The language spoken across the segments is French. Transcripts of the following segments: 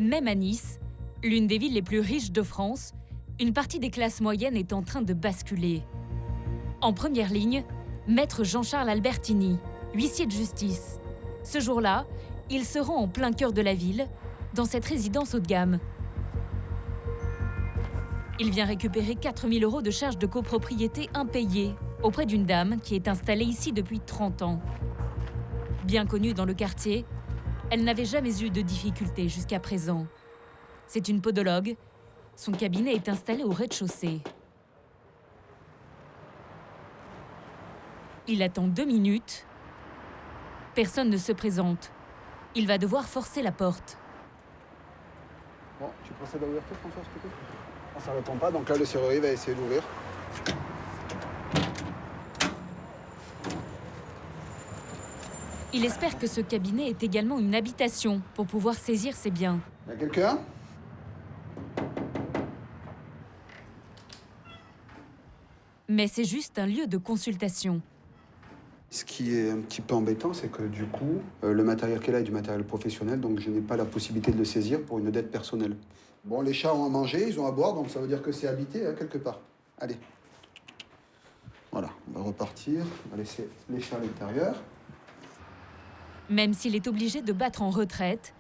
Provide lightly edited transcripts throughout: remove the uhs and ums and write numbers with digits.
Même à Nice, l'une des villes les plus riches de France, une partie des classes moyennes est en train de basculer. En première ligne, maître Jean-Charles Albertini, huissier de justice. Ce jour-là, il se rend en plein cœur de la ville, dans cette résidence haut de gamme. Il vient récupérer 4 000 € de charges de copropriété impayées auprès d'une dame qui est installée ici depuis 30 ans. Bien connue dans le quartier, elle n'avait jamais eu de difficultés jusqu'à présent. C'est une podologue. Son cabinet est installé au rez-de-chaussée. Il attend 2 minutes. Personne ne se présente. Il va devoir forcer la porte. Bon, tu procèdes à l'ouverture, François, s'il te plaît? Ça ne répond pas, donc là, le serrurier va essayer d'ouvrir. Il espère que ce cabinet est également une habitation pour pouvoir saisir ses biens. Y a quelqu'un? Mais c'est juste un lieu de consultation. Ce qui est un petit peu embêtant, c'est que du coup, le matériel qu'elle a est du matériel professionnel, donc je n'ai pas la possibilité de le saisir pour une dette personnelle. Bon, les chats ont à manger, ils ont à boire, donc ça veut dire que c'est habité hein, quelque part. Allez. Voilà, on va repartir, on va laisser les chats à l'intérieur. Même s'il est obligé de battre en retraite,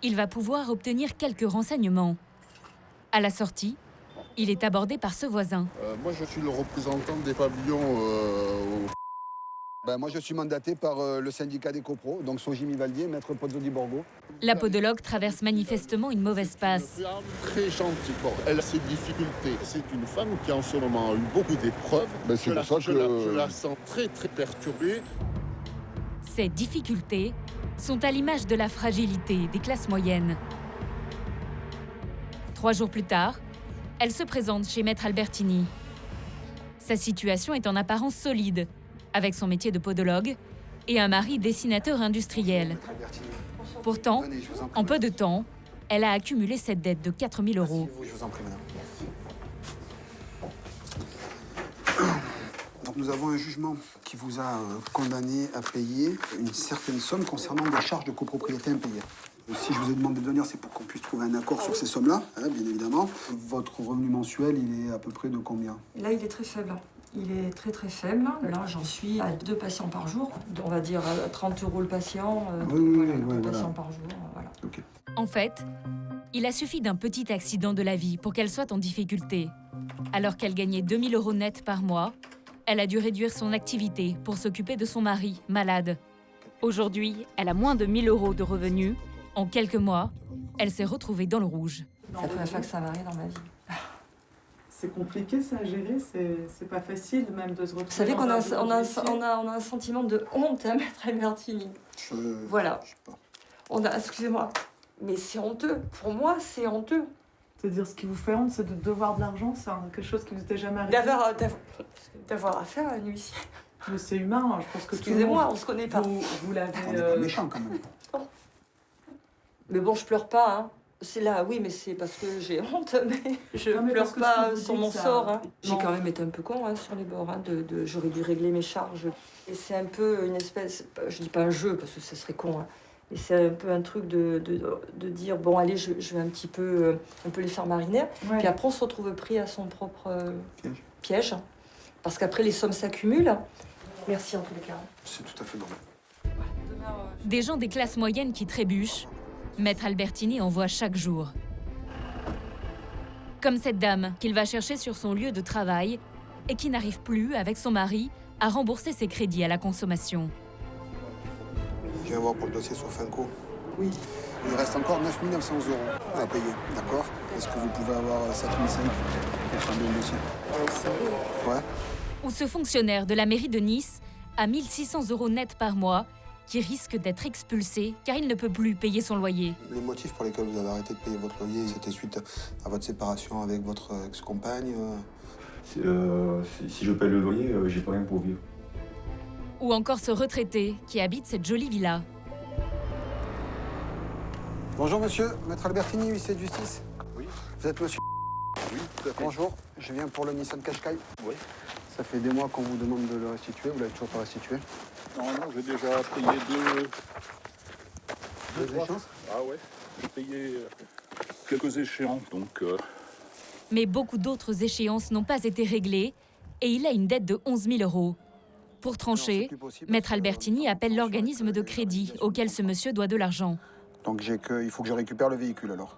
il va pouvoir obtenir quelques renseignements. À la sortie, il est abordé par ce voisin. Moi, je suis le représentant des pavillons Moi, je suis mandaté par le syndicat des copros, donc son Jimmy Valdier, maître Pozzo di Borgo. La podologue traverse manifestement une mauvaise passe. Une femme très gentille. Bon, elle a ses difficultés. C'est une femme qui, en ce moment, a eu beaucoup d'épreuves. Je la sens très, très perturbée. Ces difficultés sont à l'image de la fragilité des classes moyennes. 3 jours plus tard, elle se présente chez maître Albertini. Sa situation est en apparence solide, avec son métier de podologue et un mari dessinateur industriel. Pourtant, en peu de temps, elle a accumulé cette dette de 4 000 €. Je vous en prie, madame. Donc, nous avons un jugement qui vous a condamné à payer une certaine somme concernant des charges de copropriété impayées. Si je vous ai demandé de venir, c'est pour qu'on puisse trouver un accord sur ces sommes-là, hein, bien évidemment. Votre revenu mensuel, il est à peu près de combien? Là, il est très faible. Il est très très faible. Là, j'en suis à 2 patients par jour. On va dire 30 € le patient. Oui, patients par jour. Voilà. Okay. En fait, il a suffi d'un petit accident de la vie pour qu'elle soit en difficulté. Alors qu'elle gagnait 2 000 € net par mois, elle a dû réduire son activité pour s'occuper de son mari, malade. Aujourd'hui, elle a moins de 1 000 € de revenus. En quelques mois, elle s'est retrouvée dans le rouge. C'est la première fois que ça m'arrive dans ma vie. C'est compliqué ça à gérer, c'est pas facile même de se retrouver. Vous savez qu'on a a un sentiment de honte à maître Albertini. Voilà. Excusez-moi, mais c'est honteux. Pour moi, c'est honteux. C'est-à-dire, ce qui vous fait honte, c'est de devoir de l'argent, c'est quelque chose qui vous était jamais arrivé. D'avoir affaire à un huissier. Mais c'est humain, je pense que excusez-moi, on se connaît pas. Vous l'avez. On n'est pas méchant quand même. Mais bon, je pleure pas, hein. C'est là, oui, mais c'est parce que j'ai honte, mais je pleure pas sur mon sort. Hein. J'ai quand même été un peu con hein, sur les bords. Hein, j'aurais dû régler mes charges. Et c'est un peu une espèce, je dis pas un jeu parce que ça serait con, hein, mais c'est un peu un truc de dire bon, allez, je vais un peu les faire mariner. Ouais. Puis après, on se retrouve pris à son propre piège. Parce qu'après, les sommes s'accumulent. Merci en tous les cas. C'est tout à fait normal. Des gens des classes moyennes qui trébuchent. Maître Albertini en voit chaque jour. Comme cette dame qu'il va chercher sur son lieu de travail et qui n'arrive plus, avec son mari, à rembourser ses crédits à la consommation. Je viens voir pour le dossier sur Finco. Oui. Il reste encore 9 900 € à payer, d'accord? Est-ce que vous pouvez avoir 7 500 pour fermer le dossier? Ouais. Ou ce fonctionnaire de la mairie de Nice a 1 600 € net par mois qui risque d'être expulsé car il ne peut plus payer son loyer. Les motifs pour lesquels vous avez arrêté de payer votre loyer, c'était suite à votre séparation avec votre ex-compagne Si je paye le loyer, j'ai pas rien pour vivre. Ou encore ce retraité qui habite cette jolie villa. Bonjour monsieur, maître Albertini, huissier de justice. Oui. Vous êtes monsieur? Oui, tout à fait. Bonjour, je viens pour le Nissan Qashqai. Oui. Ça fait des mois qu'on vous demande de le restituer, vous l'avez toujours pas restitué? Non, j'ai déjà payé deux échéances? Ah ouais, j'ai payé quelques échéances, donc... Mais beaucoup d'autres échéances n'ont pas été réglées et il a une dette de 11 000 €. Pour trancher, Maître Albertini appelle l'organisme de crédit auquel ce monsieur doit de l'argent. Donc il faut que je récupère le véhicule alors.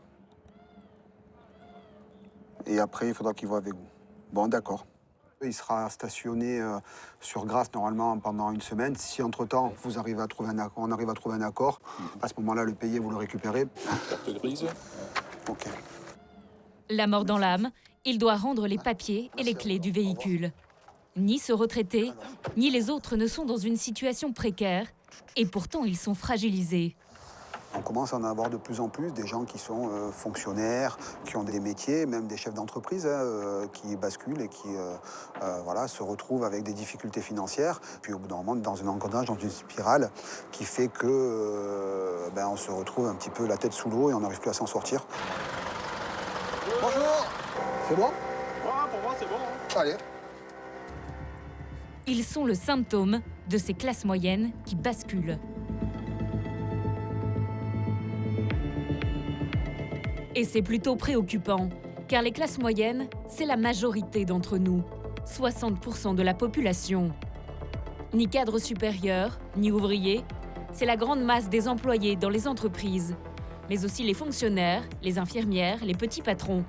Et après, il faudra qu'il voit avec vous. Bon, d'accord. Il sera stationné sur Grasse normalement pendant une semaine. Si entre-temps, on arrive à trouver un accord, à ce moment-là, le payer, vous le récupérez. Carte grise. Ok. La mort dans l'âme, il doit rendre les papiers et les clés du véhicule. Ni ce retraité, ni les autres ne sont dans une situation précaire, et pourtant ils sont fragilisés. On commence à en avoir de plus en plus des gens qui sont fonctionnaires, qui ont des métiers, même des chefs d'entreprise qui basculent et qui se retrouvent avec des difficultés financières. Puis au bout d'un moment, dans un engrenage, dans une spirale qui fait que on se retrouve un petit peu la tête sous l'eau et on n'arrive plus à s'en sortir. Bonjour. C'est bon? Ouais, pour moi, c'est bon. Hein. Allez. Ils sont le symptôme de ces classes moyennes qui basculent. Et c'est plutôt préoccupant, car les classes moyennes, c'est la majorité d'entre nous, 60% de la population. Ni cadre supérieur, ni ouvrier, c'est la grande masse des employés dans les entreprises, mais aussi les fonctionnaires, les infirmières, les petits patrons.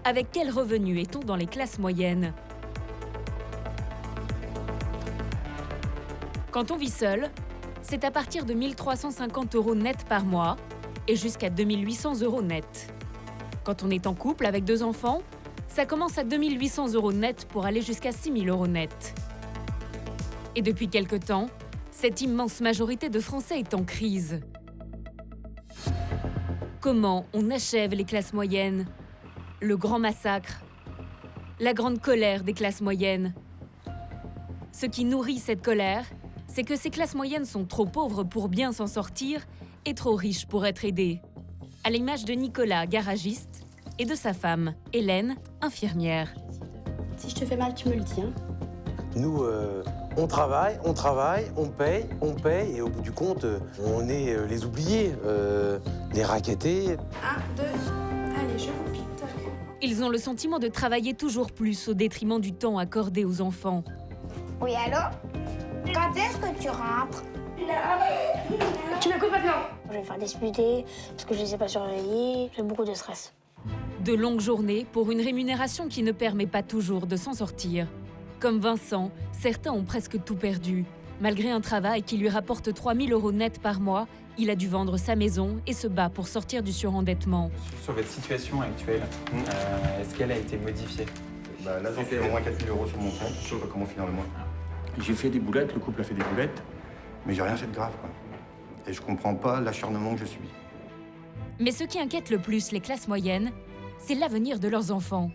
Avec quels revenus est-on dans les classes moyennes? Quand on vit seul, c'est à partir de 1 350 € net par mois et jusqu'à 2 800 € net. Quand on est en couple avec 2 enfants, ça commence à 2 800 € net pour aller jusqu'à 6 000 € net. Et depuis quelque temps, cette immense majorité de Français est en crise. Comment on achève les classes moyennes? Le grand massacre, la grande colère des classes moyennes. Ce qui nourrit cette colère, c'est que ces classes moyennes sont trop pauvres pour bien s'en sortir et trop riches pour être aidées. À l'image de Nicolas, garagiste, et de sa femme, Hélène, infirmière. Si je te fais mal, tu me le dis. Hein. Nous, on travaille, on paye, et au bout du compte, on est les oubliés, les raquettés. 1, 2, allez, je vous pique. Ils ont le sentiment de travailler toujours plus au détriment du temps accordé aux enfants. Oui, allô? Quand est-ce que tu rentres? Tu m'écoutes maintenant? Je vais me faire disputer parce que je ne les ai pas surveillés. J'ai beaucoup de stress. De longues journées pour une rémunération qui ne permet pas toujours de s'en sortir. Comme Vincent, certains ont presque tout perdu. Malgré un travail qui lui rapporte 3 000 € net par mois, il a dû vendre sa maison et se bat pour sortir du surendettement. Sur votre situation actuelle, est-ce qu'elle a été modifiée? Là, j'ai fait au moins 4 000 € sur mon compte. Je sais pas comment finir le mois. J'ai fait des boulettes, le couple a fait des boulettes, mais j'ai rien fait de grave, quoi. Et je comprends pas l'acharnement que je suis. Mais ce qui inquiète le plus les classes moyennes, c'est l'avenir de leurs enfants.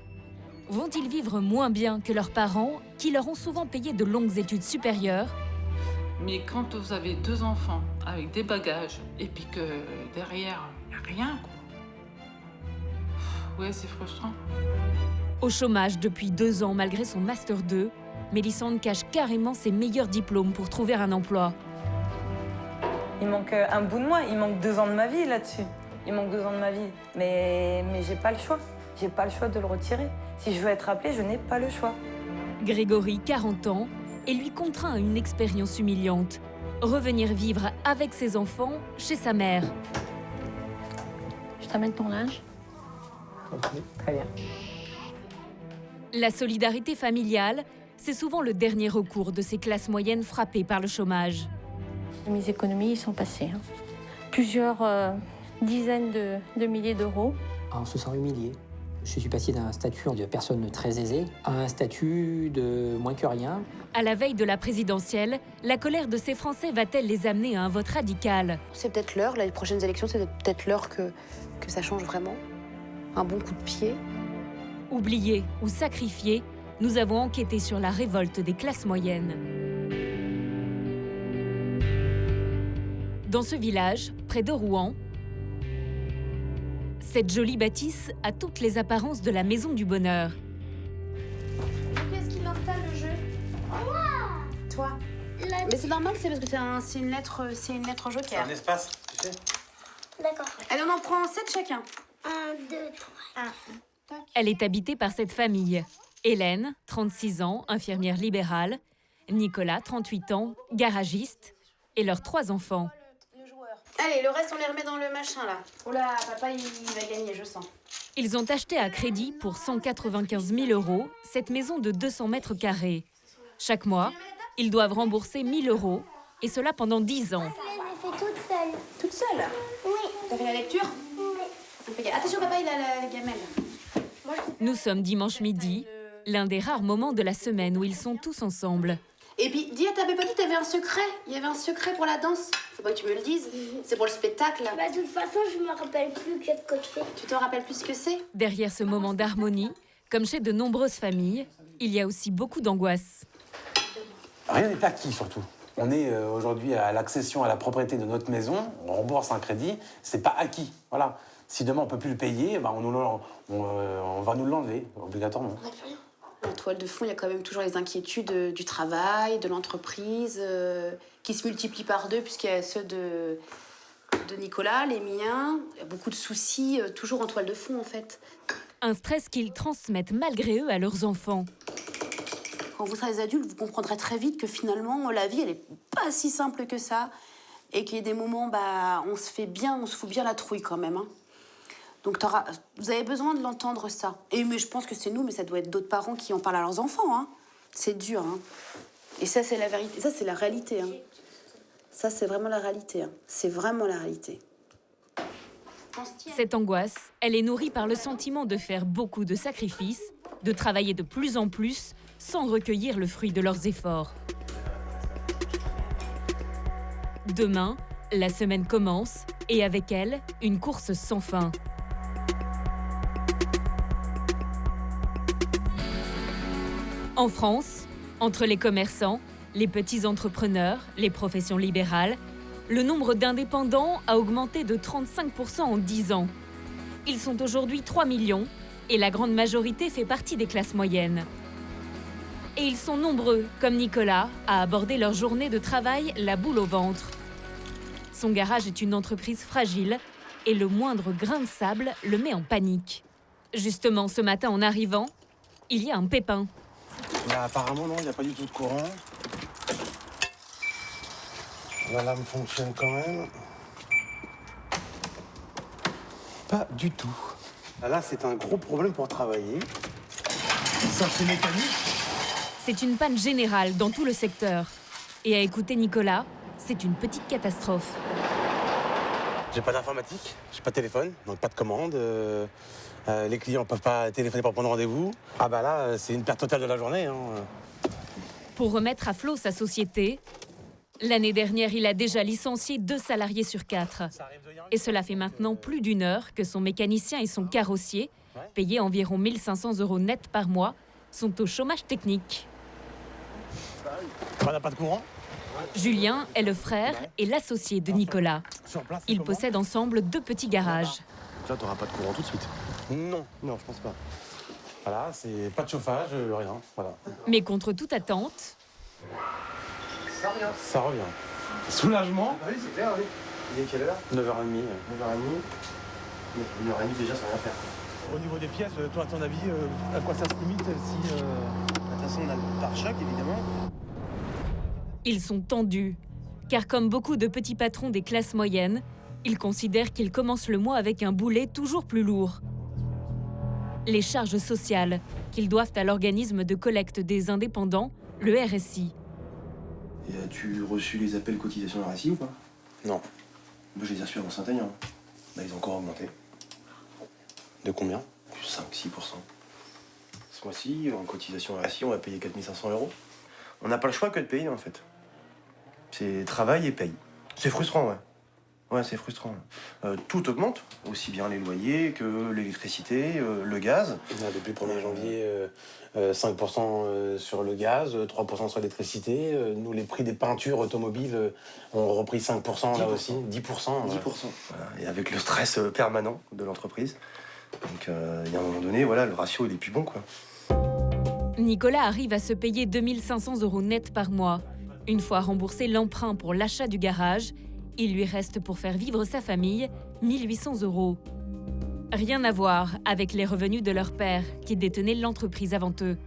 Vont-ils vivre moins bien que leurs parents, qui leur ont souvent payé de longues études supérieures? Mais quand vous avez 2 enfants avec des bagages et puis que derrière, il n'y a rien, quoi. Ouais, c'est frustrant. Au chômage depuis 2 ans malgré son Master 2, Mélissande cache carrément ses meilleurs diplômes pour trouver un emploi. Il manque un bout de moi, il manque 2 ans de ma vie là-dessus. Il manque 2 ans de ma vie. Mais j'ai pas le choix. J'ai pas le choix de le retirer. Si je veux être appelée, je n'ai pas le choix. Grégory, 40 ans, et lui contraint à une expérience humiliante. Revenir vivre avec ses enfants chez sa mère. Je t'amène ton linge. Ok, très bien. La solidarité familiale, c'est souvent le dernier recours de ces classes moyennes frappées par le chômage. Mes économies sont passées. Hein. Plusieurs dizaines de milliers d'euros. On se sent humilié. Je suis passé d'un statut de personne très aisée à un statut de moins que rien. À la veille de la présidentielle, la colère de ces Français va-t-elle les amener à un vote radical? C'est peut-être l'heure, les prochaines élections, c'est peut-être l'heure que ça change vraiment. Un bon coup de pied. Oubliés ou sacrifiés, nous avons enquêté sur la révolte des classes moyennes. Dans ce village, près de Rouen, cette jolie bâtisse a toutes les apparences de la maison du bonheur. Qui est-ce qui installe le jeu? Toi. Mais c'est normal, c'est parce que c'est une lettre joker. C'est un espace, tu sais. D'accord. Allez, on en prend 7 chacun. 1, 2, 3. Elle est habitée par cette famille. Hélène, 36 ans, infirmière libérale. Nicolas, 38 ans, garagiste. Et leurs 3 enfants. Allez, le reste, on les remet dans le machin, là. Oh là, papa, il va gagner, je sens. Ils ont acheté à crédit pour 195 000 € cette maison de 200 mètres carrés. Chaque mois, ils doivent rembourser 1 000 €, et cela pendant 10 ans. Je l'ai fait toute seule. Toute seule? Oui. T'as fait la lecture? Oui. Attention, papa, il a la gamelle. Nous sommes dimanche midi, l'un des rares moments de la semaine où ils sont tous ensemble. Et puis, dis à ta petite, t'avais un secret. Il y avait un secret pour la danse. Faut pas que tu me le dises. C'est pour le spectacle. Bah, de toute façon, je me rappelle plus qu'est-ce que je fais. Tu te rappelles plus ce que c'est? Derrière ce moment d'harmonie, comme chez de nombreuses familles, il y a aussi beaucoup d'angoisse. Rien n'est acquis, surtout. On est aujourd'hui à l'accession à la propriété de notre maison, on rembourse un crédit, c'est pas acquis. Voilà. Si demain on peut plus le payer, bah on va nous l'enlever, obligatoirement. En toile de fond, il y a quand même toujours les inquiétudes du travail, de l'entreprise, qui se multiplient par 2, puisqu'il y a ceux de Nicolas, les miens. Il y a beaucoup de soucis, toujours en toile de fond, en fait. Un stress qu'ils transmettent malgré eux à leurs enfants. Quand vous serez adultes, vous comprendrez très vite que finalement, la vie, elle n'est pas si simple que ça. Et qu'il y a des moments, on se fout bien la trouille quand même. Hein. Donc vous avez besoin de l'entendre, ça. Mais je pense que c'est nous, mais ça doit être d'autres parents qui en parlent à leurs enfants. Hein. C'est dur. Hein. Et ça, c'est la vérité. Ça, c'est la réalité. Hein. Ça, c'est vraiment la réalité. Hein. C'est vraiment la réalité. Cette angoisse, elle est nourrie par le sentiment de faire beaucoup de sacrifices, de travailler de plus en plus, sans recueillir le fruit de leurs efforts. Demain, la semaine commence, et avec elle, une course sans fin. En France, entre les commerçants, les petits entrepreneurs, les professions libérales, le nombre d'indépendants a augmenté de 35% en 10 ans. Ils sont aujourd'hui 3 millions et la grande majorité fait partie des classes moyennes. Et ils sont nombreux, comme Nicolas, à aborder leur journée de travail la boule au ventre. Son garage est une entreprise fragile et le moindre grain de sable le met en panique. Justement, ce matin en arrivant, il y a un pépin. Là, apparemment, non, il n'y a pas du tout de courant. La lame fonctionne quand même. Pas du tout. Là, c'est un gros problème pour travailler. Ça, c'est mécanique. C'est une panne générale dans tout le secteur. Et à écouter Nicolas, c'est une petite catastrophe. J'ai pas d'informatique, j'ai pas de téléphone, donc pas de commande. Les clients peuvent pas téléphoner pour prendre rendez-vous. Ah bah là, c'est une perte totale de la journée. Hein. Pour remettre à flot sa société, l'année dernière, il a déjà licencié 2 salariés sur 4. Et cela fait maintenant plus d'1 heure que son mécanicien et son carrossier, payés environ 1 500 € net par mois, sont au chômage technique. On n'a pas de courant. Julien est le frère et l'associé de Nicolas. Ils possèdent ensemble 2 petits garages. Là, t'auras pas de courant tout de suite. Non, je pense pas. Voilà, c'est pas de chauffage, rien. Voilà. Mais contre toute attente, Ça revient. Soulagement. Ah oui, c'est clair, oui. Il est quelle heure? 9h30. 9h30. 1h30 déjà, ça va rien faire. Au niveau des pièces, toi, à ton avis, à quoi ça se limite si... De toute façon, on a le pare-choc, évidemment. ils sont tendus. Car comme beaucoup de petits patrons des classes moyennes, ils considèrent qu'ils commencent le mois avec un boulet toujours plus lourd. Les charges sociales qu'ils doivent à l'organisme de collecte des indépendants, le RSI. Et as-tu reçu les appels cotisation RSI ou pas? Non. Moi, je les ai reçus avant Saint-Aignan. Bah, ils ont encore augmenté. De combien? Plus 5-6%. Ce mois-ci, en cotisation RSI, on va payer 4 500 €. On n'a pas le choix que de payer, en fait. C'est travail et paye. C'est frustrant, ouais. Ouais, c'est frustrant. Tout augmente, aussi bien les loyers que l'électricité, le gaz. Depuis le 1er janvier, 5% sur le gaz, 3% sur l'électricité. Nous, les prix des peintures automobiles ont repris 5% là aussi, 10%. 10%. Voilà. Et avec le stress permanent de l'entreprise. Donc, il y a un moment donné, voilà, le ratio, il est plus bon, quoi. Nicolas arrive à se payer 2 500 € net par mois. Une fois remboursé l'emprunt pour l'achat du garage, il lui reste pour faire vivre sa famille 1 800 €. Rien à voir avec les revenus de leur père, qui détenait l'entreprise avant eux.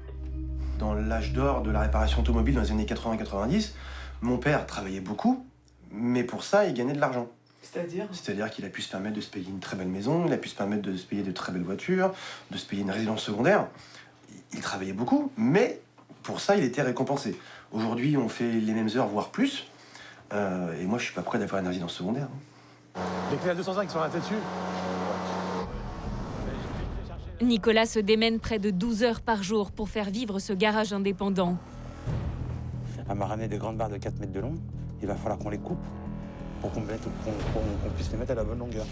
Dans l'âge d'or de la réparation automobile dans les années 80-90, mon père travaillait beaucoup, mais pour ça, il gagnait de l'argent. C'est-à-dire qu'il a pu se permettre de se payer une très belle maison, il a pu se permettre de se payer de très belles voitures, de se payer une résidence secondaire. Il travaillait beaucoup, mais pour ça, il était récompensé. Aujourd'hui, on fait les mêmes heures, voire plus. Et moi, je suis pas prêt d'avoir une résidence secondaire. Les clés à 205 sont restés dessus. Nicolas se démène près de 12 heures par jour pour faire vivre ce garage indépendant. Elle m'a ramené des grandes barres de 4 mètres de long. Il va falloir qu'on les coupe pour qu'on puisse les mettre à la bonne longueur.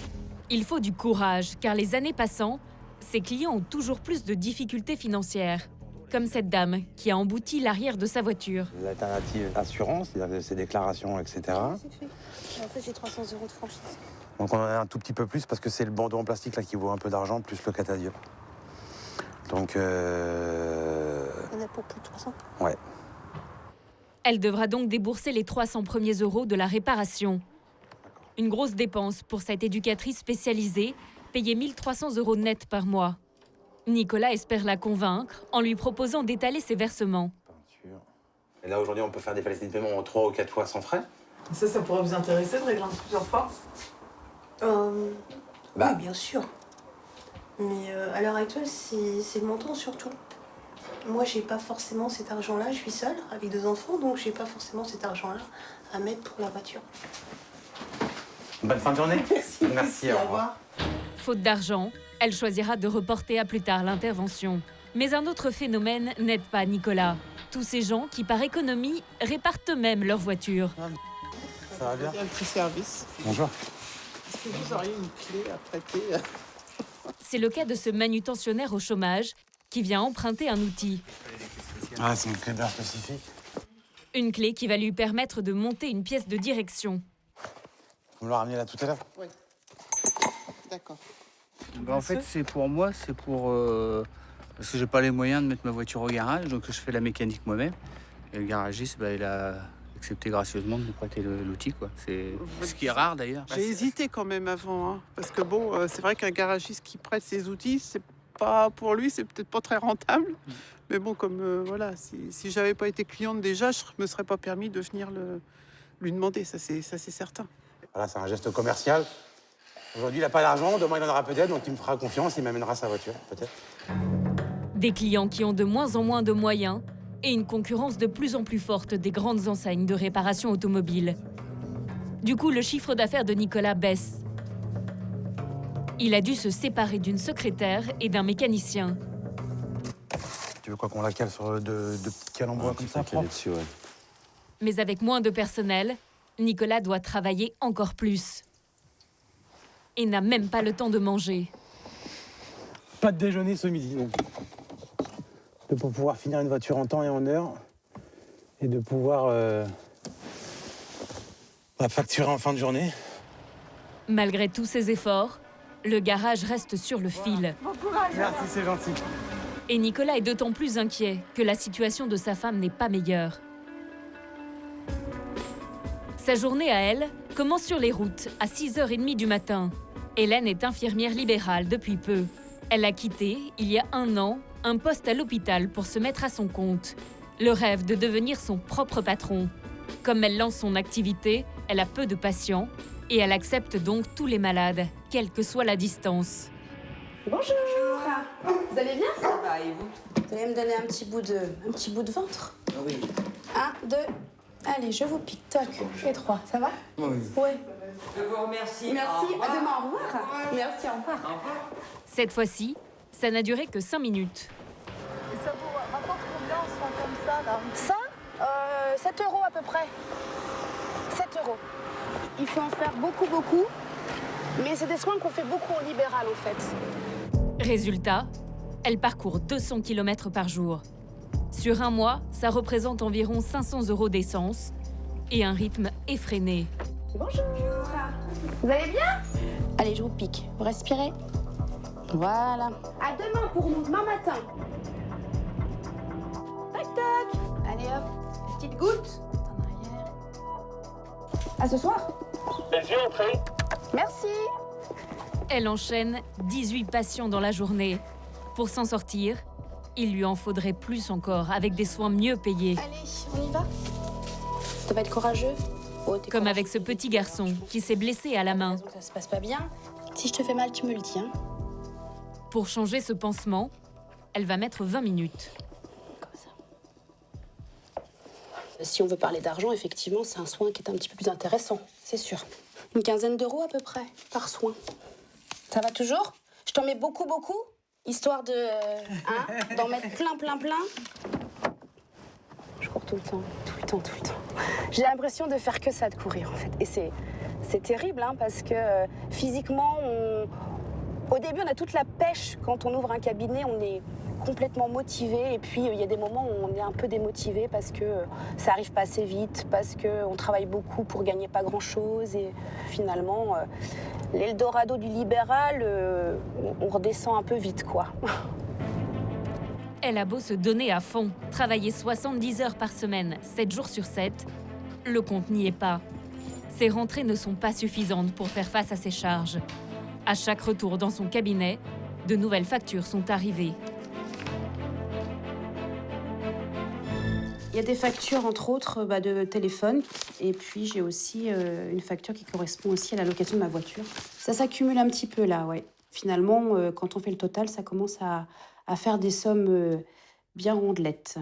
Il faut du courage, car les années passant, ses clients ont toujours plus de difficultés financières. Comme cette dame qui a embouti l'arrière de sa voiture. L'alternative assurance, c'est-à-dire ses déclarations, etc. C'est fait. En fait, j'ai 300 € de franchise. Donc on en a un tout petit peu plus parce que c'est le bandeau en plastique là qui vaut un peu d'argent, plus le catadiop. Donc On a pour plus de 300. Ouais. Elle devra donc débourser les 300 premiers euros de la réparation. Une grosse dépense pour cette éducatrice spécialisée, payée 1 300 € net par mois. Nicolas espère la convaincre en lui proposant d'étaler ses versements. Et là aujourd'hui on peut faire des facilités de paiement en 3 ou 4 fois sans frais. Ça pourrait vous intéresser de régler en plusieurs fois? Oui, bien sûr. Mais à l'heure actuelle, c'est le montant surtout. Moi, j'ai pas forcément cet argent-là. Je suis seule avec 2 enfants, donc j'ai pas forcément cet argent-là à mettre pour la voiture. Bonne fin de journée. Merci, au revoir. Faute d'argent, elle choisira de reporter à plus tard l'intervention. Mais un autre phénomène n'aide pas Nicolas. Tous ces gens qui, par économie, réparent eux-mêmes leur voiture. Ça va bien? Un petit service. Bonjour. Est-ce que vous auriez une clé à prêter? C'est le cas de ce manutentionnaire au chômage qui vient emprunter un outil. Ah, c'est une clé d'heure spécifique. Une clé qui va lui permettre de monter une pièce de direction. Vous me l'avez ramené là tout à l'heure? Oui. D'accord. En fait, c'est pour moi, c'est pour... parce que j'ai pas les moyens de mettre ma voiture au garage, donc je fais la mécanique moi-même. Et le garagiste, il a accepté gracieusement de nous prêter l'outil, quoi. C'est ce qui est rare, d'ailleurs. J'ai hésité quand même avant, hein, parce que bon, c'est vrai qu'un garagiste qui prête ses outils, c'est pas pour lui, c'est peut-être pas très rentable. Mais bon, comme voilà, si j'avais pas été cliente déjà, je me serais pas permis de venir lui demander, ça c'est certain. Voilà, c'est un geste commercial. Aujourd'hui, il n'a pas d'argent, demain il en aura peut-être, donc il me fera confiance, il m'amènera sa voiture, peut-être. Des clients qui ont de moins en moins de moyens et une concurrence de plus en plus forte des grandes enseignes de réparation automobile. Du coup, le chiffre d'affaires de Nicolas baisse. Il a dû se séparer d'une secrétaire et d'un mécanicien. Tu veux quoi qu'on la cale sur de petits cales en bois comme ça, propre? Dessus, ouais. Mais avec moins de personnel, Nicolas doit travailler encore plus. Et n'a même pas le temps de manger. Pas de déjeuner ce midi, donc. Pour pouvoir finir une voiture en temps et en heure. Et de pouvoir facturer en fin de journée. Malgré tous ses efforts, le garage reste sur le fil. Bon courage. Merci, c'est gentil. Et Nicolas est d'autant plus inquiet que la situation de sa femme n'est pas meilleure. Sa journée à elle commence sur les routes à 6h30 du matin. Hélène est infirmière libérale depuis peu. Elle a quitté, il y a 1 an, un poste à l'hôpital pour se mettre à son compte. Le rêve de devenir son propre patron. Comme elle lance son activité, elle a peu de patients et elle accepte donc tous les malades, quelle que soit la distance. Bonjour. Vous allez bien? Ça va, et vous? Vous allez me donner un petit bout de ventre? Oui. 1, 2, allez, je vous pique, toc. Et 3, ça va? Oui. Ouais. Je vous remercie. Merci, à demain, au revoir. Merci, au revoir. Cette fois-ci, ça n'a duré que 5 minutes. Et ça vous rapporte combien en soins comme ça, là? Ça, 7 € à peu près. 7 €. Il faut en faire beaucoup, mais c'est des soins qu'on fait beaucoup en libéral, au fait. Résultat, elle parcourt 200 km par jour. Sur un mois, ça représente environ 500 € d'essence et un rythme effréné. Bonjour. Vous allez bien? Allez, je vous pique. Vous respirez. Voilà. À demain pour nous, demain matin. Tac, tac. Allez hop, petite goutte. En arrière. À ce soir. Laissez entrer. Merci. Elle enchaîne 18 patients dans la journée. Pour s'en sortir, il lui en faudrait plus encore, avec des soins mieux payés. Allez, on y va. Ça va être courageux. Oh, comme avec ce petit garçon qui s'est blessé à la main. Ça se passe pas bien. Si je te fais mal, tu me le dis. Hein. Pour changer ce pansement, elle va mettre 20 minutes. Si on veut parler d'argent, effectivement, c'est un soin qui est un petit peu plus intéressant, c'est sûr. Une quinzaine d'euros à peu près, par soin. Ça va toujours? Je t'en mets beaucoup, histoire de... d'en mettre plein. Je cours tout le temps. J'ai l'impression de faire que ça, de courir, en fait. Et c'est terrible, hein, parce que physiquement, au début, on a toute la pêche. Quand on ouvre un cabinet, on est complètement motivé. Et puis, il y a des moments où on est un peu démotivé parce que ça arrive pas assez vite, parce qu'on travaille beaucoup pour gagner pas grand-chose. Et finalement, l'Eldorado du libéral, on redescend un peu vite, quoi. Elle a beau se donner à fond, travailler 70 heures par semaine, 7 jours sur 7, le compte n'y est pas. Ses rentrées ne sont pas suffisantes pour faire face à ses charges. À chaque retour dans son cabinet, de nouvelles factures sont arrivées. Il y a des factures, entre autres, de téléphone. Et puis, j'ai aussi une facture qui correspond aussi à la location de ma voiture. Ça s'accumule un petit peu, là, ouais. Finalement, quand on fait le total, ça commence à faire des sommes bien rondelettes.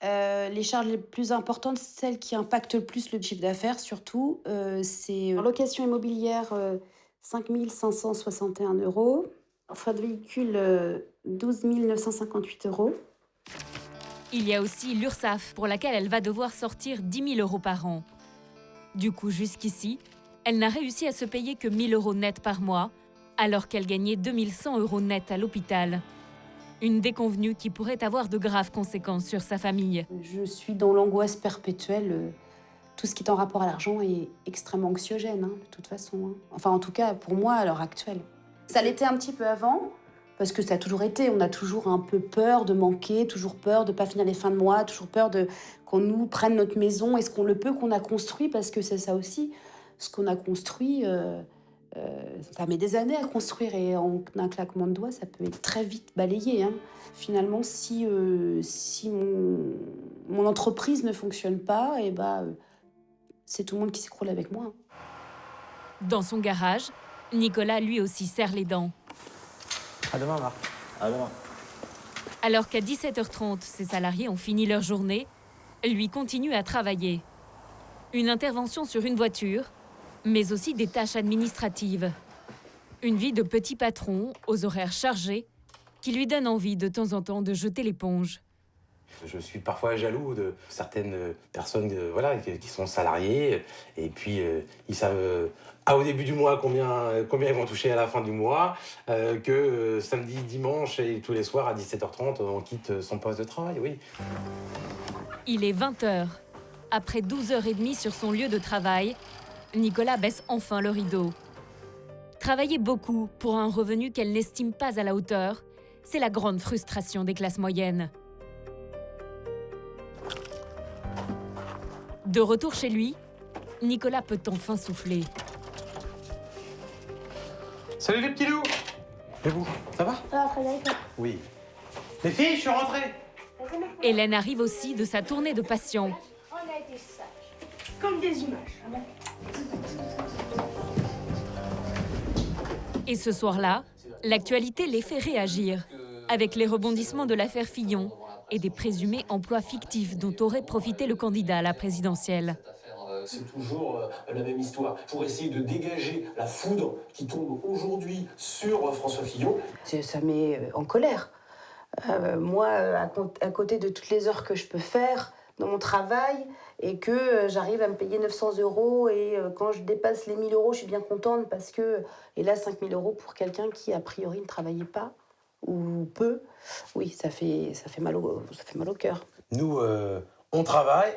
Les charges les plus importantes, celles qui impactent le plus le chiffre d'affaires, surtout, c'est location immobilière, 5 561 €. Frais de véhicule, 12 958 €. Il y a aussi l'URSSAF, pour laquelle elle va devoir sortir 10 000 € par an. Du coup, jusqu'ici, elle n'a réussi à se payer que 1 000 € net par mois, alors qu'elle gagnait 2 100 € net à l'hôpital. Une déconvenue qui pourrait avoir de graves conséquences sur sa famille. Je suis dans l'angoisse perpétuelle. Tout ce qui est en rapport à l'argent est extrêmement anxiogène, de toute façon. Enfin, en tout cas, pour moi, à l'heure actuelle. Ça l'était un petit peu avant, parce que ça a toujours été. On a toujours un peu peur de manquer, toujours peur de ne pas finir les fins de mois, toujours peur qu'on nous prenne notre maison et ce qu'on le peut qu'on a construit, parce que c'est ça aussi. Ce qu'on a construit, ça met des années à construire et en un claquement de doigts, ça peut être très vite balayé. Finalement, si mon entreprise ne fonctionne pas, c'est tout le monde qui s'écroule avec moi. Dans son garage, Nicolas lui aussi serre les dents. À demain, Marc. À demain. Alors qu'à 17h30, ses salariés ont fini leur journée, lui continue à travailler. Une intervention sur une voiture, mais aussi des tâches administratives. Une vie de petit patron, aux horaires chargés, qui lui donne envie de temps en temps de jeter l'éponge. Je suis parfois jaloux de certaines personnes qui sont salariées et puis ils savent au début du mois combien ils vont toucher à la fin du mois, que samedi, dimanche et tous les soirs à 17h30, on quitte son poste de travail, oui. Il est 20h. Après 12h30 sur son lieu de travail, Nicolas baisse enfin le rideau. Travailler beaucoup pour un revenu qu'elle n'estime pas à la hauteur, c'est la grande frustration des classes moyennes. De retour chez lui, Nicolas peut enfin souffler. Salut les petits loups! Et vous, ça va? Ça va très bien, toi? Oui. Les filles, je suis rentrée! Hélène arrive aussi de sa tournée de patients. On a été sages, comme des images. Et ce soir-là, l'actualité les fait réagir, avec les rebondissements de l'affaire Fillon et des présumés emplois fictifs dont aurait profité le candidat à la présidentielle. C'est toujours la même histoire, pour essayer de dégager la foudre qui tombe aujourd'hui sur François Fillon. Ça met en colère. Moi, à côté de toutes les heures que je peux faire dans mon travail et que j'arrive à me payer 900 € et quand je dépasse les 1 000 €, je suis bien contente parce que, et là, 5 000 € pour quelqu'un qui, a priori, ne travaillait pas ou peu, oui, ça fait mal au cœur. Nous, on travaille,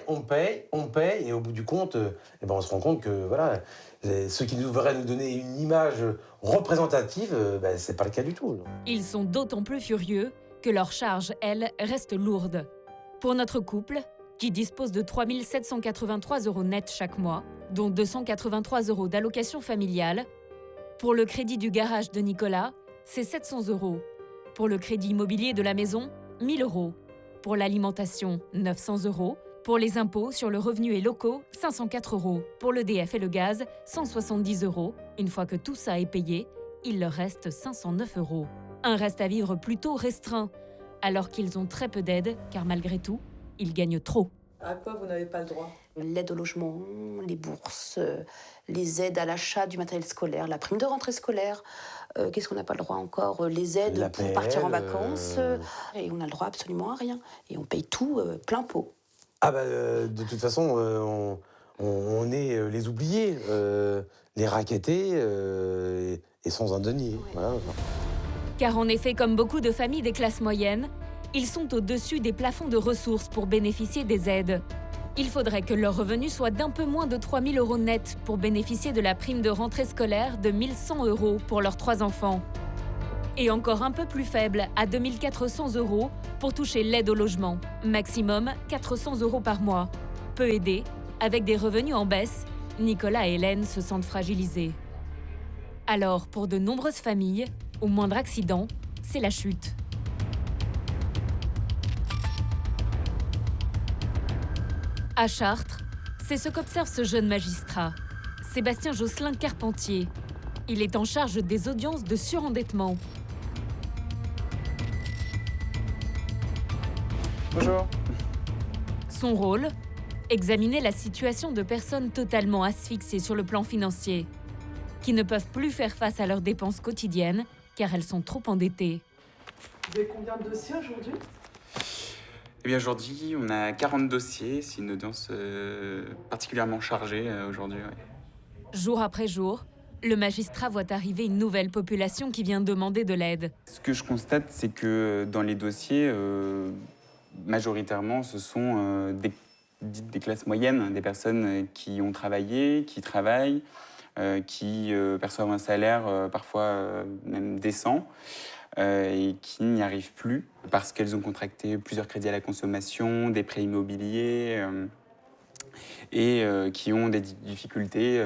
on paye, et au bout du compte, on se rend compte que ceux qui devraient nous donner une image représentative, c'est pas le cas du tout. Ils sont d'autant plus furieux que leurs charges, elles, restent lourdes. Pour notre couple, qui dispose de 3 783 € net chaque mois, dont 283 € d'allocation familiale, Pour le crédit du garage de Nicolas, c'est 700 €. Pour le crédit immobilier de la maison, 1 000 €. Pour l'alimentation, 900 €. Pour les impôts sur le revenu et locaux, 504 €. Pour l'EDF et le gaz, 170 €. Une fois que tout ça est payé, il leur reste 509 €. Un reste à vivre plutôt restreint, alors qu'ils ont très peu d'aide, car malgré tout, ils gagnent trop. À quoi vous n'avez pas le droit? L'aide au logement, les bourses, les aides à l'achat du matériel scolaire, la prime de rentrée scolaire. Qu'est-ce qu'on n'a pas le droit encore? Les aides pour partir en vacances. Et on n'a le droit absolument à rien. Et on paye tout plein pot. Ah bah, de toute façon, on est les oubliés, les rackettés et sans un denier. Voilà. Car en effet, comme beaucoup de familles des classes moyennes, ils sont au-dessus des plafonds de ressources pour bénéficier des aides. Il faudrait que leur revenu soit d'un peu moins de 3 000 € net pour bénéficier de la prime de rentrée scolaire de 1 100 € pour leurs 3 enfants. Et encore un peu plus faible, à 2 400 € pour toucher l'aide au logement. Maximum 400 € par mois. Peu aidés, avec des revenus en baisse, Nicolas et Hélène se sentent fragilisés. Alors, pour de nombreuses familles, au moindre accident, c'est la chute. À Chartres, c'est ce qu'observe ce jeune magistrat, Sébastien Josselin Carpentier. Il est en charge des audiences de surendettement. Bonjour. Son rôle ? Examiner la situation de personnes totalement asphyxiées sur le plan financier, qui ne peuvent plus faire face à leurs dépenses quotidiennes car elles sont trop endettées. Vous avez combien de dossiers aujourd'hui? Eh bien aujourd'hui, on a 40 dossiers. C'est une audience particulièrement chargée aujourd'hui. Ouais. Jour après jour, le magistrat voit arriver une nouvelle population qui vient demander de l'aide. Ce que je constate, c'est que dans les dossiers, majoritairement, ce sont des classes moyennes, des personnes qui ont travaillé, qui travaillent, qui perçoivent un salaire parfois même décent. Et qui n'y arrivent plus parce qu'elles ont contracté plusieurs crédits à la consommation, des prêts immobiliers et qui ont des difficultés,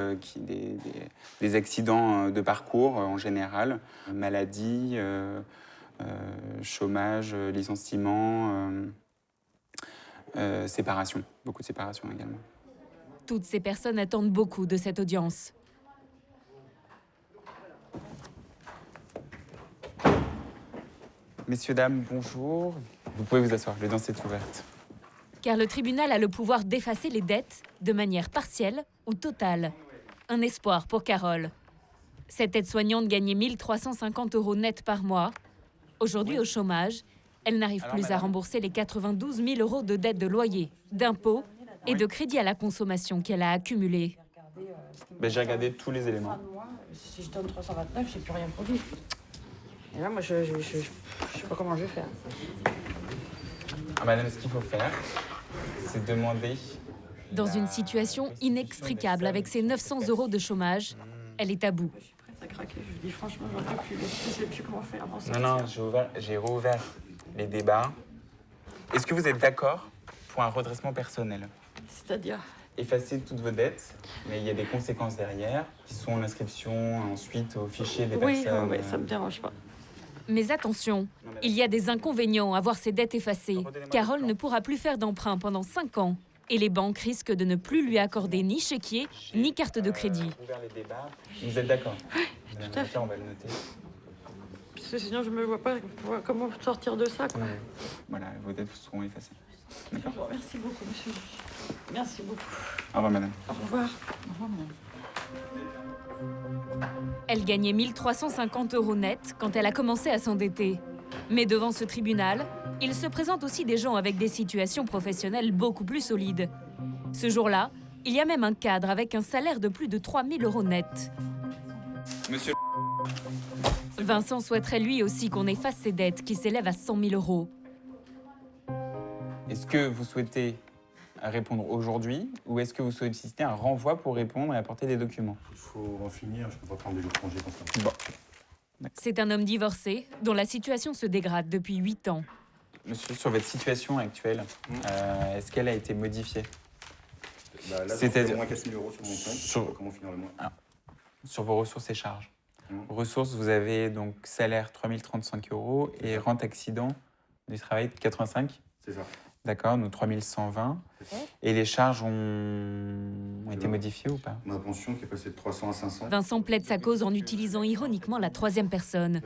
des accidents de parcours en général, maladie, chômage, licenciement, séparation, beaucoup de séparation également. Toutes ces personnes attendent beaucoup de cette audience. Messieurs, dames, bonjour. Vous pouvez vous asseoir, l'audience est ouverte. Car le tribunal a le pouvoir d'effacer les dettes de manière partielle ou totale. Un espoir pour Carole. Cette aide-soignante gagnait 1 350 € net par mois. Aujourd'hui au chômage, elle n'arrive plus à rembourser les 92 000 € de dettes de loyer, d'impôts et de crédits à la consommation qu'elle a accumulés. J'ai regardé tous les éléments. Si je donne 329, j'ai plus rien pour vivre. Et là, moi, je sais pas comment je vais faire. Madame, ce qu'il faut faire, c'est demander... Dans une situation inextricable avec ses 900 € de chômage, elle est à bout. Je suis prête à craquer, je vous dis franchement, j'en peux plus. Je sais plus comment faire avant ça. Non, j'ai rouvert les débats. Est-ce que vous êtes d'accord pour un redressement personnel? C'est-à-dire? Effacer toutes vos dettes, mais il y a des conséquences derrière, qui sont l'inscription ensuite au fichier des personnes. Oui, ça me dérange pas. Mais attention, il y a des inconvénients à voir ses dettes effacées. Carole ne pourra plus faire d'emprunt pendant 5 ans. Et les banques risquent de ne plus lui accorder ni chéquier, ni carte de crédit. Vous êtes d'accord? Oui, tout à fait. On va le noter. Parce que sinon, je me vois pas comment sortir de ça, quoi. Voilà, vos dettes seront effacées. D'accord. Merci beaucoup, monsieur. Merci beaucoup. Au revoir, madame. Au revoir. Au revoir, madame. Elle gagnait 1 350 € net quand elle a commencé à s'endetter. Mais devant ce tribunal, il se présente aussi des gens avec des situations professionnelles beaucoup plus solides. Ce jour-là, il y a même un cadre avec un salaire de plus de 3 000 € net. Monsieur... Vincent souhaiterait lui aussi qu'on efface ses dettes qui s'élèvent à 100 000 €. Est-ce que vous souhaitez répondre aujourd'hui ou est-ce que vous sollicitez un renvoi pour répondre et apporter des documents? Il faut en finir, je ne peux pas prendre des jours de congé comme ça. Bon. C'est un homme divorcé dont la situation se dégrade depuis 8 ans. Monsieur, sur votre situation actuelle, est-ce qu'elle a été modifiée? Là, c'est au moins 4 000 € sur mon compte. Sur... Comment finir le mois? Sur vos ressources et charges. Ressources, vous avez donc salaire 3 035 € et rente accident du travail de 85. C'est ça. D'accord, donc 3 120. Et les charges ont été modifiées ou pas? Ma pension qui est passée de 300 à 500. Vincent plaide sa cause en utilisant ironiquement la troisième personne.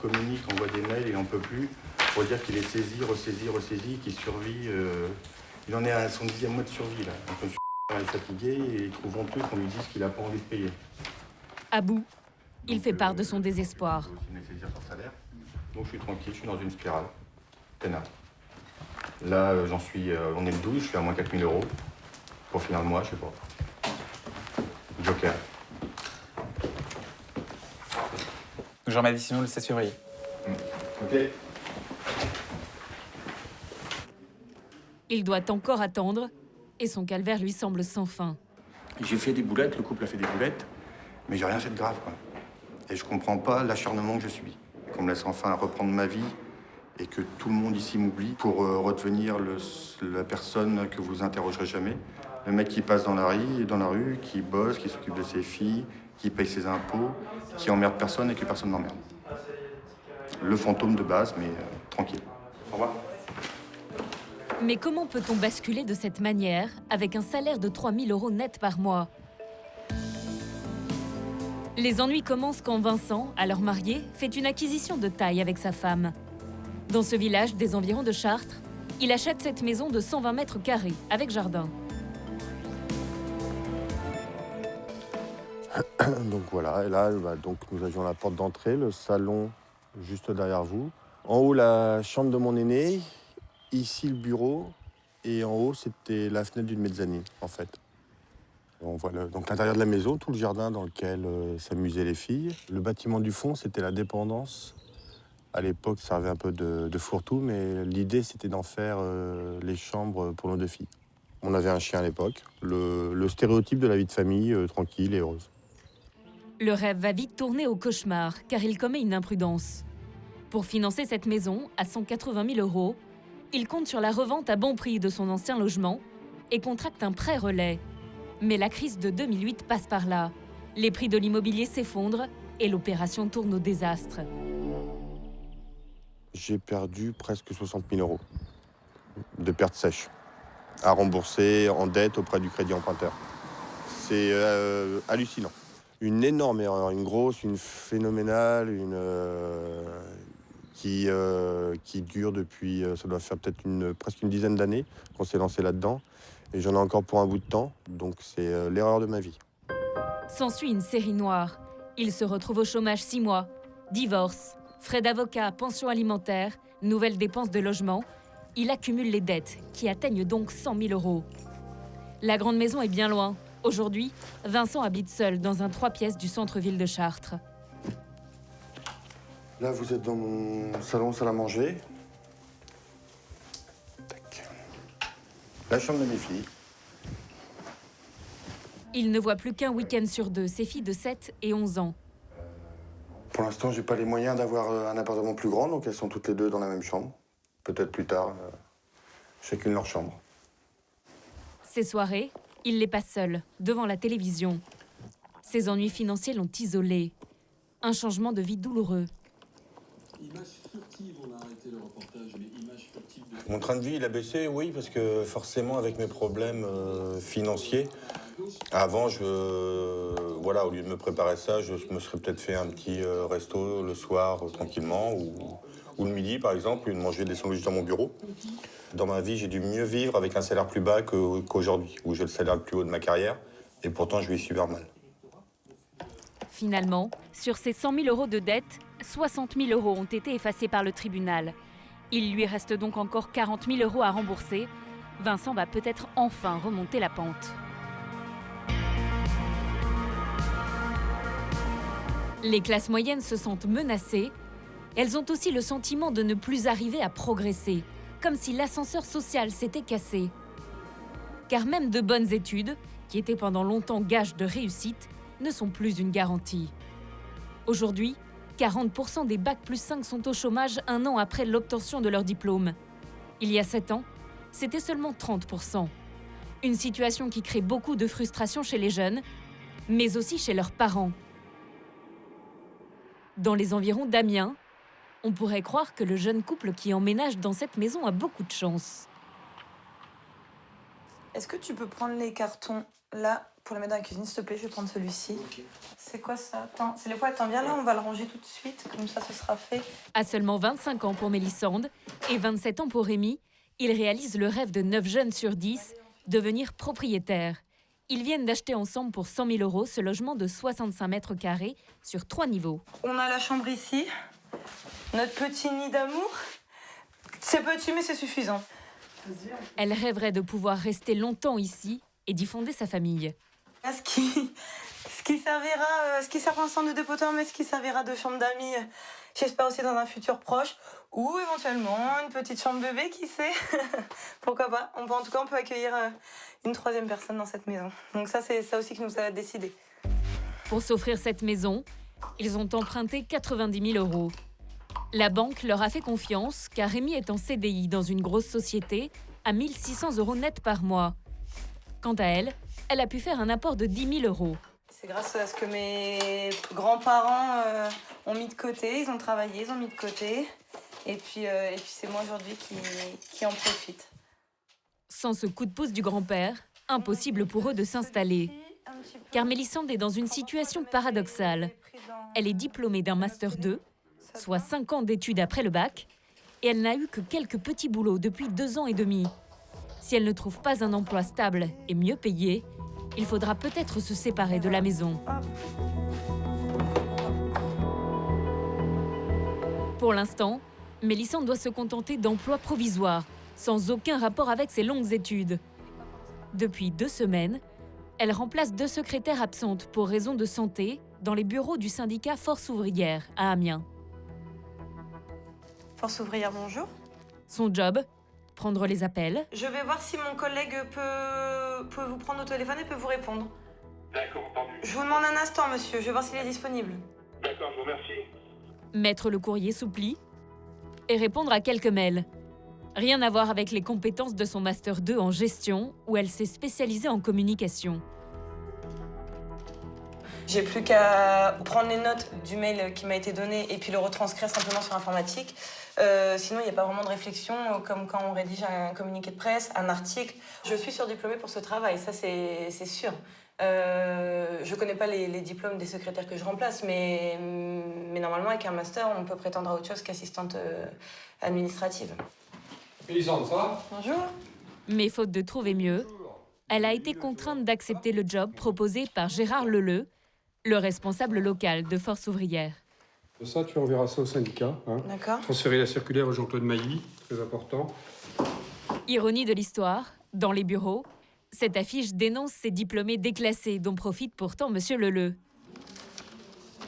Communique, envoie des mails, il n'en peut plus pour dire qu'il est saisi, ressaisi, qu'il survit. Il en est à son 10e mois de survie là. Donc, monsieur est fatigué et il trouve honteux qu'on lui dise qu'il n'a pas envie de payer. À bout, il fait part de son désespoir. Donc je suis tranquille, je suis dans une spirale. Peinard. Là, j'en suis. On est le 12, je suis à moins 4 000 €. Pour finir le mois, je sais pas. Joker. Je remets la décision le 16 février. Ok. Il doit encore attendre et son calvaire lui semble sans fin. J'ai fait des boulettes, le couple a fait des boulettes, mais j'ai rien fait de grave, quoi. Et je comprends pas l'acharnement que je suis. Qu'on me laisse enfin reprendre ma vie et que tout le monde ici m'oublie pour redevenir la personne que vous interrogerez jamais. Le mec qui passe dans la rue, qui bosse, qui s'occupe de ses filles, qui paye ses impôts, qui emmerde personne et que personne n'emmerde. Le fantôme de base, mais tranquille. Au revoir. Mais comment peut-on basculer de cette manière avec un salaire de 3 000 € net par mois? Les ennuis commencent quand Vincent, alors marié, fait une acquisition de taille avec sa femme. Dans ce village des environs de Chartres, il achète cette maison de 120 mètres carrés avec jardin. Donc voilà, et là donc nous avions la porte d'entrée, le salon juste derrière vous. En haut, la chambre de mon aîné, ici le bureau, et en haut c'était la fenêtre d'une mezzanine en fait. On voit donc l'intérieur de la maison, tout le jardin dans lequel s'amusaient les filles. Le bâtiment du fond, c'était la dépendance. À l'époque, ça servait un peu de fourre-tout, mais l'idée, c'était d'en faire les chambres pour nos deux filles. On avait un chien à l'époque, le stéréotype de la vie de famille, tranquille et heureuse. Le rêve va vite tourner au cauchemar, car il commet une imprudence. Pour financer cette maison, à 180 000 €, il compte sur la revente à bon prix de son ancien logement et contracte un prêt relais. Mais la crise de 2008 passe par là. Les prix de l'immobilier s'effondrent et l'opération tourne au désastre. J'ai perdu presque 60 000 € de pertes sèches à rembourser en dette auprès du crédit emprunteur. C'est hallucinant. Une énorme erreur, une grosse, une phénoménale, qui dure depuis, ça doit faire peut-être presque une dizaine d'années qu'on s'est lancé là-dedans. Et j'en ai encore pour un bout de temps, donc c'est l'erreur de ma vie. S'ensuit une série noire. Il se retrouve au chômage 6 mois. Divorce, frais d'avocat, pension alimentaire, nouvelles dépenses de logement. Il accumule les dettes, qui atteignent donc 100 000 €. La grande maison est bien loin. Aujourd'hui, Vincent habite seul dans un 3 pièces du centre-ville de Chartres. Là, vous êtes dans mon salon, salle à manger. Tac. La chambre de mes filles. Il ne voit plus qu'un week-end sur deux ses filles de 7 et 11 ans. Pour l'instant, j'ai pas les moyens d'avoir un appartement plus grand, donc elles sont toutes les deux dans la même chambre. Peut-être plus tard, chacune leur chambre. Ces soirées, il les passe seul, devant la télévision. Ses ennuis financiers l'ont isolé. Un changement de vie douloureux. Mon train de vie, il a baissé, oui, parce que forcément, avec mes problèmes financiers, avant, voilà, au lieu de me préparer ça, je me serais peut-être fait un petit resto le soir, tranquillement, ou le midi, par exemple, de manger des sandwichs dans mon bureau. Dans ma vie, j'ai dû mieux vivre avec un salaire plus bas qu'aujourd'hui, où j'ai le salaire le plus haut de ma carrière, et pourtant, je vis super mal. Finalement, sur ces 100 000 € de dettes, 60 000 € ont été effacés par le tribunal. Il lui reste donc encore 40 000 € à rembourser. Vincent va peut-être enfin remonter la pente. Les classes moyennes se sentent menacées. Elles ont aussi le sentiment de ne plus arriver à progresser, comme si l'ascenseur social s'était cassé. Car même de bonnes études, qui étaient pendant longtemps gage de réussite, ne sont plus une garantie. Aujourd'hui, 40% des Bac plus 5 sont au chômage un an après l'obtention de leur diplôme. Il y a 7 ans, c'était seulement 30%. Une situation qui crée beaucoup de frustration chez les jeunes, mais aussi chez leurs parents. dans les environs d'Amiens. On pourrait croire que le jeune couple qui emménage dans cette maison a beaucoup de chance. Est-ce que tu peux prendre les cartons là pour les mettre dans la cuisine, s'il te plaît? Je vais prendre celui-ci. Okay. C'est quoi ça? Attends, c'est les poids. Attends, viens là, on va le ranger tout de suite, comme ça ce sera fait. À seulement 25 ans pour Mélissande et 27 ans pour Rémi, ils réalisent le rêve de 9 jeunes sur 10, devenir propriétaires. Ils viennent d'acheter ensemble pour 100 000 € ce logement de 65 mètres carrés sur 3 niveaux. On a la chambre ici, notre petit nid d'amour. C'est petit mais c'est suffisant. Elle rêverait de pouvoir rester longtemps ici et d'y fonder sa famille. Ce qui sert pour un centre de dépotoir, mais ce qui servira de chambre d'amis, j'espère aussi dans un futur proche, ou éventuellement une petite chambre bébé, qui sait. Pourquoi pas. En tout cas, on peut accueillir une 3e personne dans cette maison. Donc ça, c'est ça aussi qui nous a décidé. Pour s'offrir cette maison, ils ont emprunté 90 000 €. La banque leur a fait confiance car Rémi est en CDI dans une grosse société à 1 600 € net par mois. Quant à elle, elle a pu faire un apport de 10 000 €. C'est grâce à ce que mes grands-parents ont mis de côté. Ils ont travaillé, ils ont mis de côté. Et puis c'est moi aujourd'hui qui en profite. Sans ce coup de pouce du grand-père, impossible pour eux de s'installer. Car Mélissande est dans une situation paradoxale. Elle est diplômée d'un Master 2, soit 5 ans d'études après le bac, et elle n'a eu que quelques petits boulots depuis 2 ans et demi. Si elle ne trouve pas un emploi stable et mieux payé, il faudra peut-être se séparer de la maison. Pour l'instant, Mélissande doit se contenter d'emplois provisoires, sans aucun rapport avec ses longues études. Depuis 2 semaines, elle remplace 2 secrétaires absentes pour raison de santé dans les bureaux du syndicat Force ouvrière à Amiens. Force ouvrière, bonjour. Son job, prendre les appels. Je vais voir si mon collègue peut vous prendre au téléphone et peut vous répondre. D'accord, entendu. Je vous demande un instant, monsieur. Je vais voir s'il est disponible. D'accord, je vous remercie. Mettre le courrier sous pli et répondre à quelques mails. Rien à voir avec les compétences de son Master 2 en gestion, où elle s'est spécialisée en communication. J'ai plus qu'à prendre les notes du mail qui m'a été donné et puis le retranscrire simplement sur informatique. Sinon, il n'y a pas vraiment de réflexion, comme quand on rédige un communiqué de presse, un article. Je suis surdiplômée pour ce travail, ça c'est sûr. Je connais pas les diplômes des secrétaires que je remplace, mais normalement, avec un master, on peut prétendre à autre chose qu'assistante administrative. Mélissande, ça va? Bonjour. Mais faute de trouver mieux, elle a été contrainte d'accepter le job proposé par Gérard Leleu, le responsable local de Force ouvrière. Ça, tu enverras ça au syndicat. Hein. D'accord. Transférer la circulaire au Jean-Claude Mailly, très important. Ironie de l'histoire, dans les bureaux, cette affiche dénonce ces diplômés déclassés dont profite pourtant Monsieur Leleu.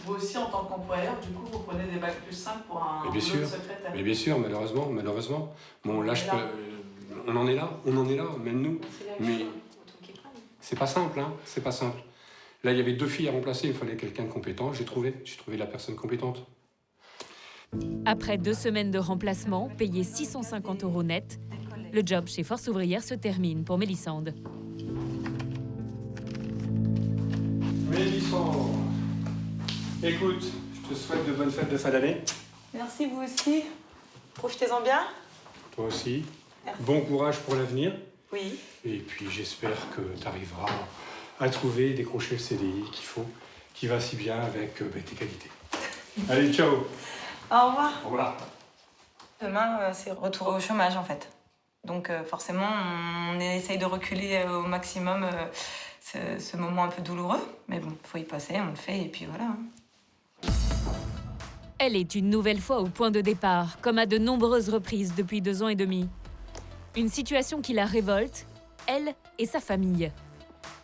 Vous aussi, en tant qu'employeur, du coup, vous prenez des bacs plus 5 pour un boulot de secrétaire. Mais bien sûr, malheureusement. Bon, là, on en est là, même nous. Mais c'est pas simple, hein, c'est pas simple. Là, il y avait 2 filles à remplacer, il fallait quelqu'un de compétent. J'ai trouvé la personne compétente. Après 2 semaines de remplacement, payé 650 € net, le job chez Force ouvrière se termine pour Mélissande. Mélissande, écoute, je te souhaite de bonnes fêtes de fin d'année. Merci, vous aussi. Profitez-en bien. Toi aussi. Merci. Bon courage pour l'avenir. Oui. Et puis, j'espère que tu arriveras à trouver, décrocher le CDI qu'il faut, qui va si bien avec tes qualités. Allez, ciao. Au revoir. Au revoir. Demain, c'est retour au chômage, en fait. Donc, forcément, on essaye de reculer au maximum ce moment un peu douloureux. Mais bon, il faut y passer, on le fait, et puis voilà. Elle est une nouvelle fois au point de départ, comme à de nombreuses reprises depuis 2 ans et demi. Une situation qui la révolte, elle et sa famille.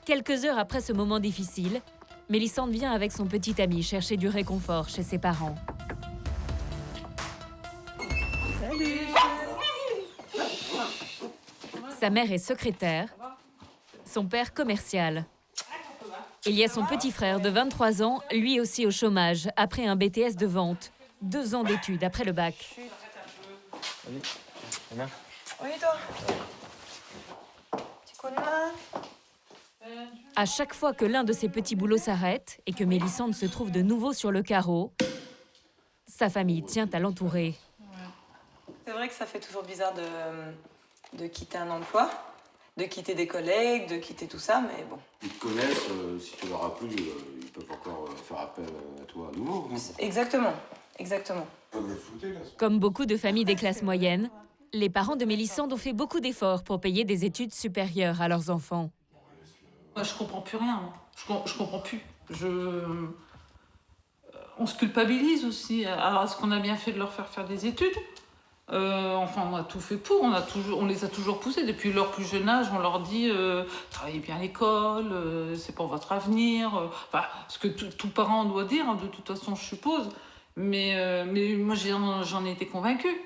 Quelques heures après ce moment difficile, Mélissande vient avec son petit ami chercher du réconfort chez ses parents. Salut. Sa mère est secrétaire, son père commercial. Il y a son petit frère de 23 ans, lui aussi au chômage, après un BTS de vente. 2 ans d'études après le bac. Salut. Ça va bien? Oui, toi. Petit coup de main. À chaque fois que l'un de ses petits boulots s'arrête et que Mélissande se trouve de nouveau sur le carreau, sa famille tient à l'entourer. C'est vrai que ça fait toujours bizarre de quitter un emploi, de quitter des collègues, de quitter tout ça, mais bon. Ils te connaissent, si tu leur as plu, ils peuvent encore faire appel à toi à nouveau. Hein. Exactement, exactement. Comme beaucoup de familles des classes moyennes, les parents de Mélissande ont fait beaucoup d'efforts pour payer des études supérieures à leurs enfants. Moi, je comprends plus rien. Je comprends plus. On se culpabilise aussi. Alors, est-ce qu'on a bien fait de leur faire des études ? Enfin, on a tout fait pour. On les a toujours poussés. Depuis leur plus jeune âge, on leur dit travaillez bien à l'école, c'est pour votre avenir. Enfin, ce que tout parent doit dire, hein, de toute façon, je suppose. Mais moi, j'en ai été convaincue.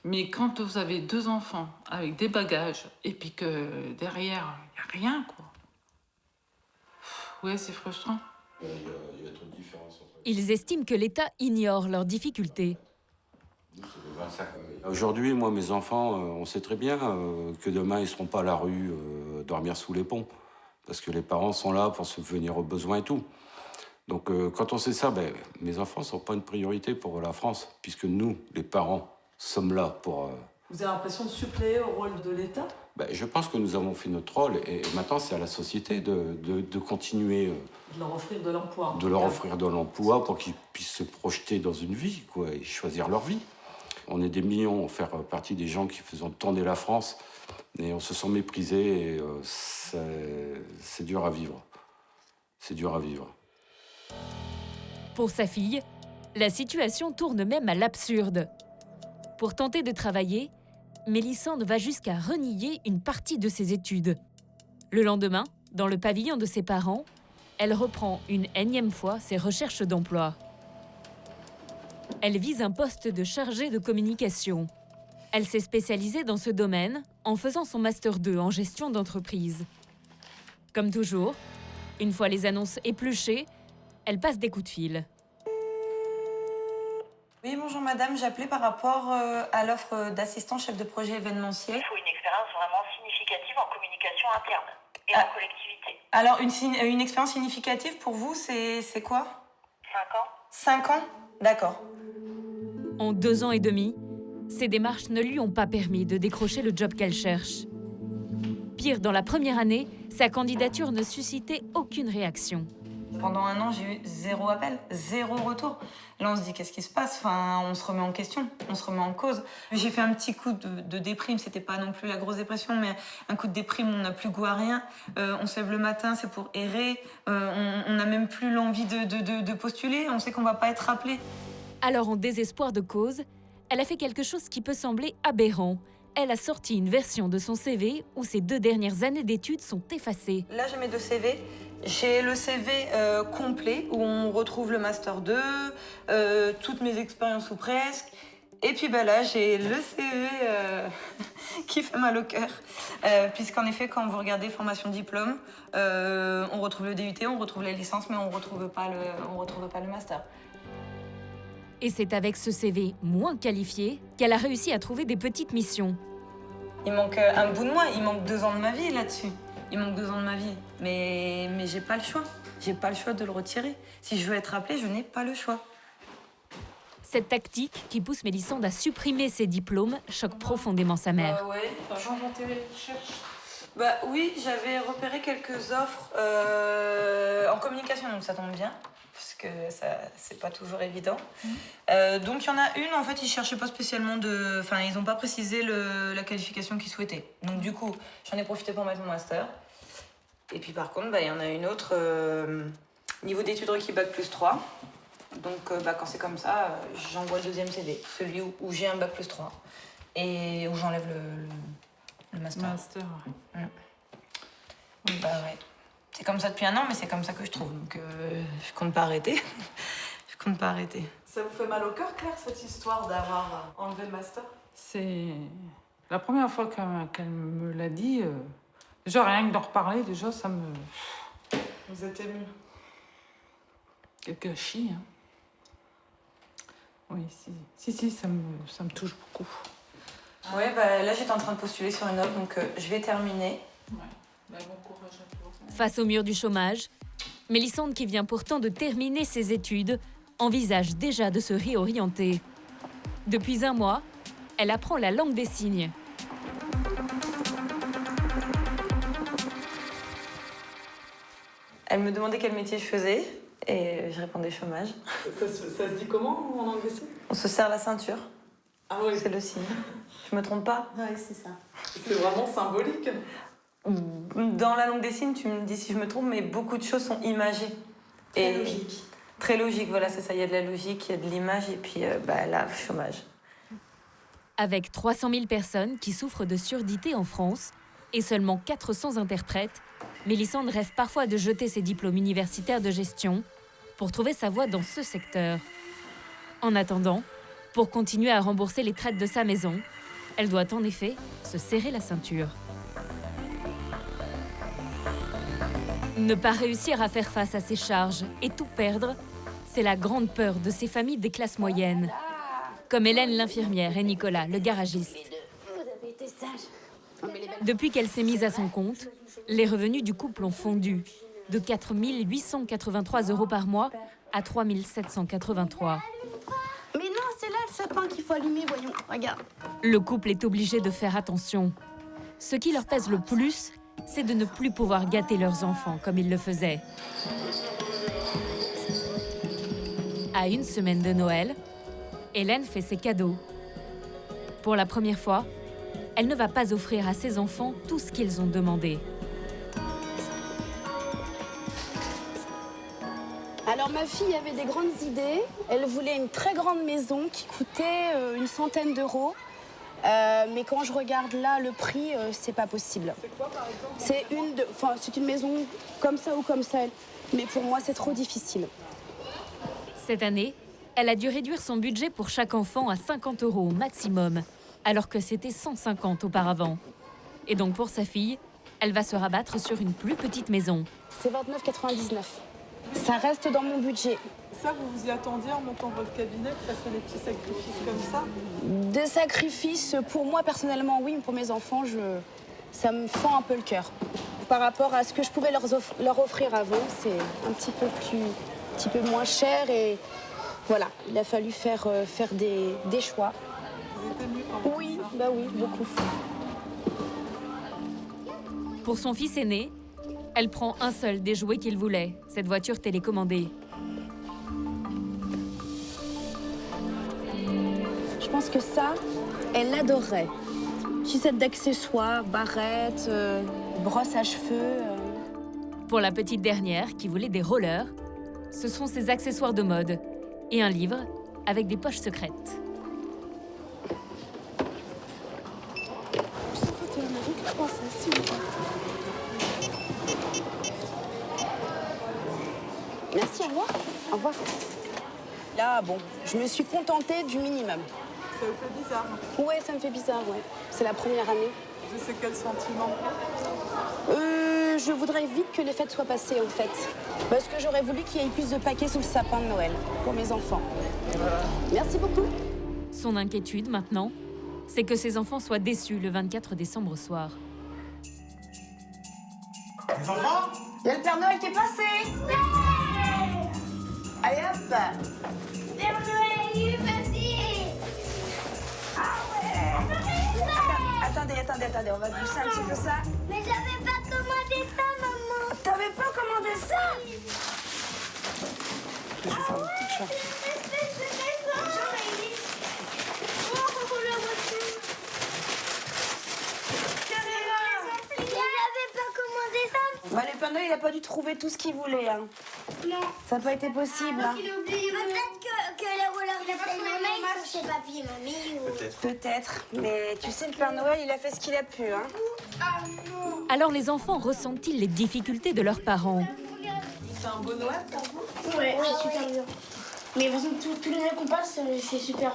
Mais quand vous avez 2 enfants avec des bagages et puis que derrière, il n'y a rien, quoi. Ouais, c'est frustrant. Il y a trop de différence. Ils estiment que l'État ignore leurs difficultés. Aujourd'hui, moi, mes enfants, on sait très bien que demain, ils ne seront pas à la rue dormir sous les ponts. Parce que les parents sont là pour subvenir aux besoins et tout. Donc, quand on sait ça, mes enfants ne sont pas une priorité pour la France. Puisque nous, les parents, sommes là pour... Vous avez l'impression de suppléer au rôle de l'État ? Je pense que nous avons fait notre rôle. Et maintenant, c'est à la société de continuer... de leur offrir de l'emploi. De leur offrir de l'emploi pour qu'ils puissent se projeter dans une vie, quoi, et choisir leur vie. On est des millions à faire partie des gens qui faisons tourner la France. Et on se sent méprisés et c'est dur à vivre. C'est dur à vivre. Pour sa fille, la situation tourne même à l'absurde. Pour tenter de travailler, Mélissande va jusqu'à renier une partie de ses études. Le lendemain, dans le pavillon de ses parents, elle reprend une énième fois ses recherches d'emploi. Elle vise un poste de chargée de communication. Elle s'est spécialisée dans ce domaine en faisant son Master 2 en gestion d'entreprise. Comme toujours, une fois les annonces épluchées, elle passe des coups de fil. Oui, bonjour madame, j'appelais par rapport à l'offre d'assistant chef de projet événementiel. Il faut une expérience vraiment significative en communication interne et en collectivité. Alors, une expérience significative pour vous, c'est quoi ? 5 ans. 5 ans ? D'accord. En 2 ans et demi, ces démarches ne lui ont pas permis de décrocher le job qu'elle cherche. Pire, dans la première année, sa candidature ne suscitait aucune réaction. Pendant 1 an, j'ai eu 0 appel, 0 retour. Là, on se dit, qu'est-ce qui se passe ? Enfin, on se remet en question, on se remet en cause. J'ai fait un petit coup de déprime, c'était pas non plus la grosse dépression, mais un coup de déprime, on n'a plus goût à rien. On se lève le matin, c'est pour errer. On n'a même plus l'envie de postuler, on sait qu'on va pas être rappelé. Alors, en désespoir de cause, elle a fait quelque chose qui peut sembler aberrant. Elle a sorti une version de son CV où ses 2 dernières années d'études sont effacées. Là, j'ai mes 2 CV. J'ai le CV complet où on retrouve le Master 2, toutes mes expériences ou presque. Et puis là, j'ai le CV qui fait mal au cœur. Puisqu'en effet, quand vous regardez formation diplôme, on retrouve le DUT, on retrouve la licence, mais on retrouve pas le Master. Et c'est avec ce CV moins qualifié qu'elle a réussi à trouver des petites missions. Il manque un bout de moi, il manque 2 ans de ma vie là-dessus. Il manque 2 ans de ma vie. Mais j'ai pas le choix. J'ai pas le choix de le retirer. Si je veux être appelée, je n'ai pas le choix. Cette tactique qui pousse Mélissande à supprimer ses diplômes choque profondément sa mère. Oui, j'avais repéré quelques offres en communication, donc ça tombe bien. Parce que ça, c'est pas toujours évident. Donc il y en a une, en fait, ils cherchaient pas spécialement de... Enfin, ils ont pas précisé la qualification qu'ils souhaitaient. Donc du coup, j'en ai profité pour mettre mon master. Et puis par contre, il y en a une autre, niveau d'études requis Bac plus 3. Donc quand c'est comme ça, j'envoie le 2e CV, celui où j'ai un Bac plus 3. Et où j'enlève le master. Ouais. Ouais. C'est comme ça depuis 1 an, mais c'est comme ça que je trouve. Donc, je compte pas arrêter. Je compte pas arrêter. Ça vous fait mal au cœur, Claire, cette histoire d'avoir enlevé le master ? C'est la première fois qu'elle me l'a dit. Déjà, rien que d'en reparler, déjà, ça me... Vous êtes émue ? Quel gâchis, hein. Oui, si, ça me touche beaucoup. Ouais, là, j'étais en train de postuler sur une offre, donc je vais terminer. Ouais. Bon courage à toi. Face au mur du chômage, Mélissande, qui vient pourtant de terminer ses études, envisage déjà de se réorienter. Depuis un mois, elle apprend la langue des signes. Elle me demandait quel métier je faisais et je répondais chômage. Ça se dit comment en anglais? On se serre la ceinture. Ah oui. C'est le signe. Je me trompe pas? Oui, c'est ça. C'est vraiment symbolique. Dans la langue des signes, tu me dis si je me trompe, mais beaucoup de choses sont imagées. Très logique. Très logique, voilà, c'est ça. Il y a de la logique, il y a de l'image et puis là, chômage. Avec 300 000 personnes qui souffrent de surdité en France et seulement 400 interprètes, Mélissande rêve parfois de jeter ses diplômes universitaires de gestion pour trouver sa voie dans ce secteur. En attendant, pour continuer à rembourser les traites de sa maison, elle doit en effet se serrer la ceinture. Ne pas réussir à faire face à ses charges et tout perdre, c'est la grande peur de ces familles des classes moyennes. Comme Hélène l'infirmière et Nicolas le garagiste. Depuis qu'elle s'est mise à son compte, les revenus du couple ont fondu, de 4 883 € par mois à 3 783. Mais non, c'est là le sapin qu'il faut allumer, voyons, regarde. Le couple est obligé de faire attention. Ce qui leur pèse le plus, c'est de ne plus pouvoir gâter leurs enfants comme ils le faisaient. À une semaine de Noël, Hélène fait ses cadeaux. Pour la première fois, elle ne va pas offrir à ses enfants tout ce qu'ils ont demandé. Alors ma fille avait des grandes idées. Elle voulait une très grande maison qui coûtait une centaine d'euros. Mais quand je regarde là le prix, c'est pas possible. C'est quoi par exemple? C'est une maison comme ça ou comme ça. Mais pour moi, c'est trop difficile. Cette année, elle a dû réduire son budget pour chaque enfant à 50 € au maximum, alors que c'était 150 auparavant. Et donc pour sa fille, elle va se rabattre sur une plus petite maison. C'est 29,99 €. Ça reste dans mon budget. Ça, vous vous y attendiez en montant votre cabinet, que ça soit des petits sacrifices comme ça? Des sacrifices, pour moi personnellement, oui, mais pour mes enfants, ça me fend un peu le cœur. Par rapport à ce que je pouvais leur offrir avant, c'est un petit peu moins cher et voilà, il a fallu faire des choix. Vous êtes émue quand même? Oui, bah oui, beaucoup. Pour son fils aîné, elle prend un seul des jouets qu'il voulait, cette voiture télécommandée. Je pense que ça, elle adorerait. Petit set d'accessoires, barrettes, brosse à cheveux. Pour la petite dernière, qui voulait des rollers, ce sont ses accessoires de mode et un livre avec des poches secrètes. Merci, au revoir. Au revoir. Là, bon, je me suis contentée du minimum. Ça vous fait bizarre? Ouais, ça me fait bizarre, ouais. C'est la première année. Je sais quel sentiment? Je voudrais vite que les fêtes soient passées, en fait. Parce que j'aurais voulu qu'il y ait plus de paquets sous le sapin de Noël pour mes enfants. Merci beaucoup. Son inquiétude, maintenant, c'est que ses enfants soient déçus le 24 décembre au soir. Les enfants? Il y a le Père Noël qui est passé. Allez hop. Père Noël, il est passé. Attendez, on va pousser un petit peu ça. Mais j'avais pas commandé ça, maman. T'avais pas commandé ça? Je vais faire une petite chose. Bah, le Père Noël, il a pas dû trouver tout ce qu'il voulait. Hein. Non. Ça n'a pas été possible. Hein. Peut-être que les rollers de maman, ils sont chez papy et mamie. Peut-être. Mais tu sais, le Père Noël, il a fait ce qu'il a pu. Hein. Ah non. Alors les enfants ressentent-ils les difficultés de leurs parents? C'est un beau Noël pour vous? Ouais, c'est super bien. Mais de toute façon, tous les Noëls qu'on passe, c'est super.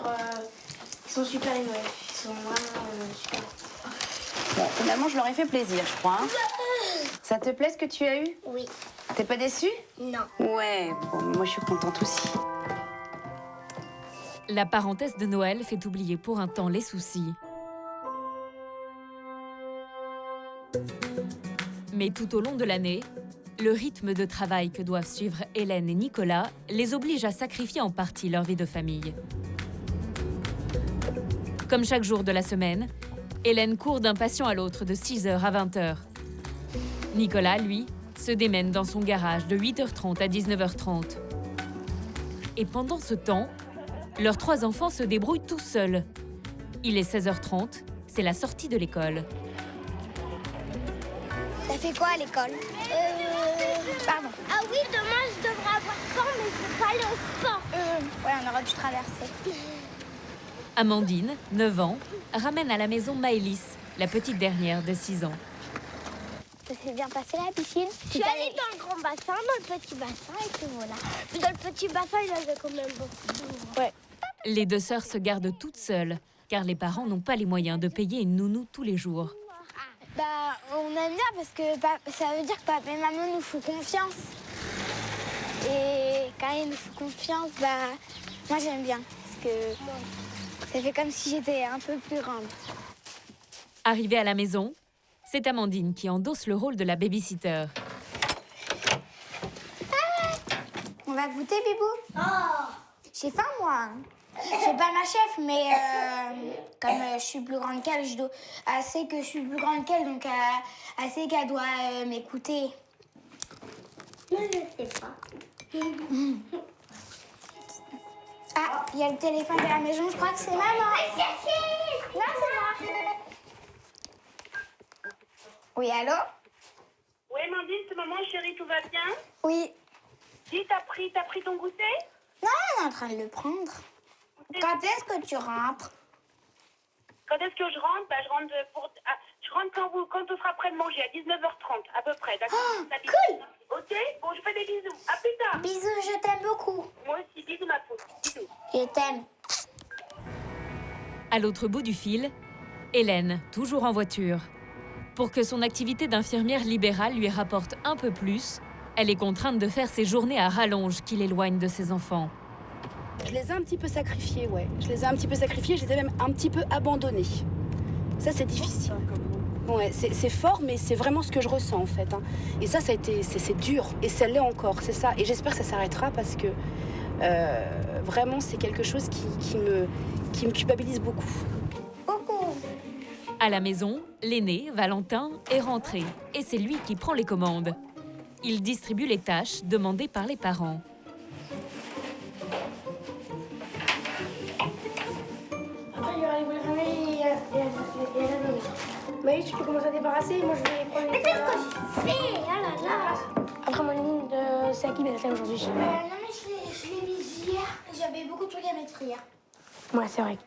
Ils sont super les Noëls. Ils sont vraiment super. Bon, finalement, je leur ai fait plaisir, je crois. Hein. Ça te plaît ce que tu as eu? Oui. T'es pas déçue? Non. Ouais, bon, moi je suis contente aussi. La parenthèse de Noël fait oublier pour un temps les soucis. Mais tout au long de l'année, Le rythme de travail que doivent suivre Hélène et Nicolas les oblige à sacrifier en partie leur vie de famille. Comme chaque jour de la semaine, Hélène court d'un patient à l'autre de 6h à 20h. Nicolas, lui, se démène dans son garage de 8h30 à 19h30. Et pendant ce temps, leurs 3 enfants se débrouillent tout seuls. Il est 16h30, c'est la sortie de l'école. T'as fait quoi à l'école? Pardon. Ah oui, demain je devrais avoir sport, mais je veux pas aller au sport. Ouais, on aura dû traverser. Amandine, 9 ans, ramène à la maison Maëlys, la petite dernière de 6 ans. Ça s'est bien passé la piscine? Je suis allée dans le grand bassin, dans le petit bassin, et puis voilà. Puis dans le petit bassin, il y avait quand même beaucoup d'eau. Ouais. Les 2 sœurs se gardent toutes seules, car les parents n'ont pas les moyens de payer une nounou tous les jours. Bah, on aime bien parce que ça veut dire que papa et maman nous font confiance. Et quand ils nous font confiance, bah, moi j'aime bien. Parce que ça fait comme si j'étais un peu plus grande. Arrivée à la maison, c'est Amandine qui endosse le rôle de la babysitter. On va goûter, Bibou? Oh, j'ai faim, moi. C'est pas ma chef, mais comme je suis plus grande qu'elle, elle sait que je suis plus grande qu'elle, donc elle sait qu'elle doit m'écouter. Moi, je sais pas. Ah, il y a le téléphone de la maison, je crois que c'est maman. Non, c'est moi. Oui, allô? Oui, Amandine, c'est maman, chérie, tout va bien? Oui. Dis, t'as pris ton goûter? Non, on est en train de le prendre. Quand est-ce que tu rentres? Quand est-ce que je rentre? Bah, je rentre quand on sera prêt de manger, à 19h30, à peu près, d'accord? Oh, cool! Ok? Bon, je fais des bisous. À plus tard! Bisous, je t'aime beaucoup. Moi aussi, bisous, ma poule. Bisous. Je t'aime. À l'autre bout du fil, Hélène, toujours en voiture. Pour que son activité d'infirmière libérale lui rapporte un peu plus, elle est contrainte de faire ses journées à rallonge qui l'éloignent de ses enfants. Je les ai un petit peu sacrifiés, ouais. Je les ai même un petit peu abandonnés. Ça, c'est difficile. Ouais, c'est fort, mais c'est vraiment ce que je ressens, en fait. Hein. Et ça a été... C'est dur. Et ça l'est encore, c'est ça. Et j'espère que ça s'arrêtera parce que... vraiment, c'est quelque chose qui me culpabilise beaucoup. À la maison, l'aîné, Valentin, est rentré. Et c'est lui qui prend les commandes. Il distribue les tâches demandées par les parents. Après, il y aura les boules ramées et la nourriture. Maïs, tu peux commencer à débarrasser, moi je vais prendre les... Mais c'est ce que j'ai fait, oh là là. Après, mon ligne, c'est à qui la aujourd'hui? Non, mais je l'ai mise hier. J'avais beaucoup de trucs à mettre hier. Ouais, c'est vrai.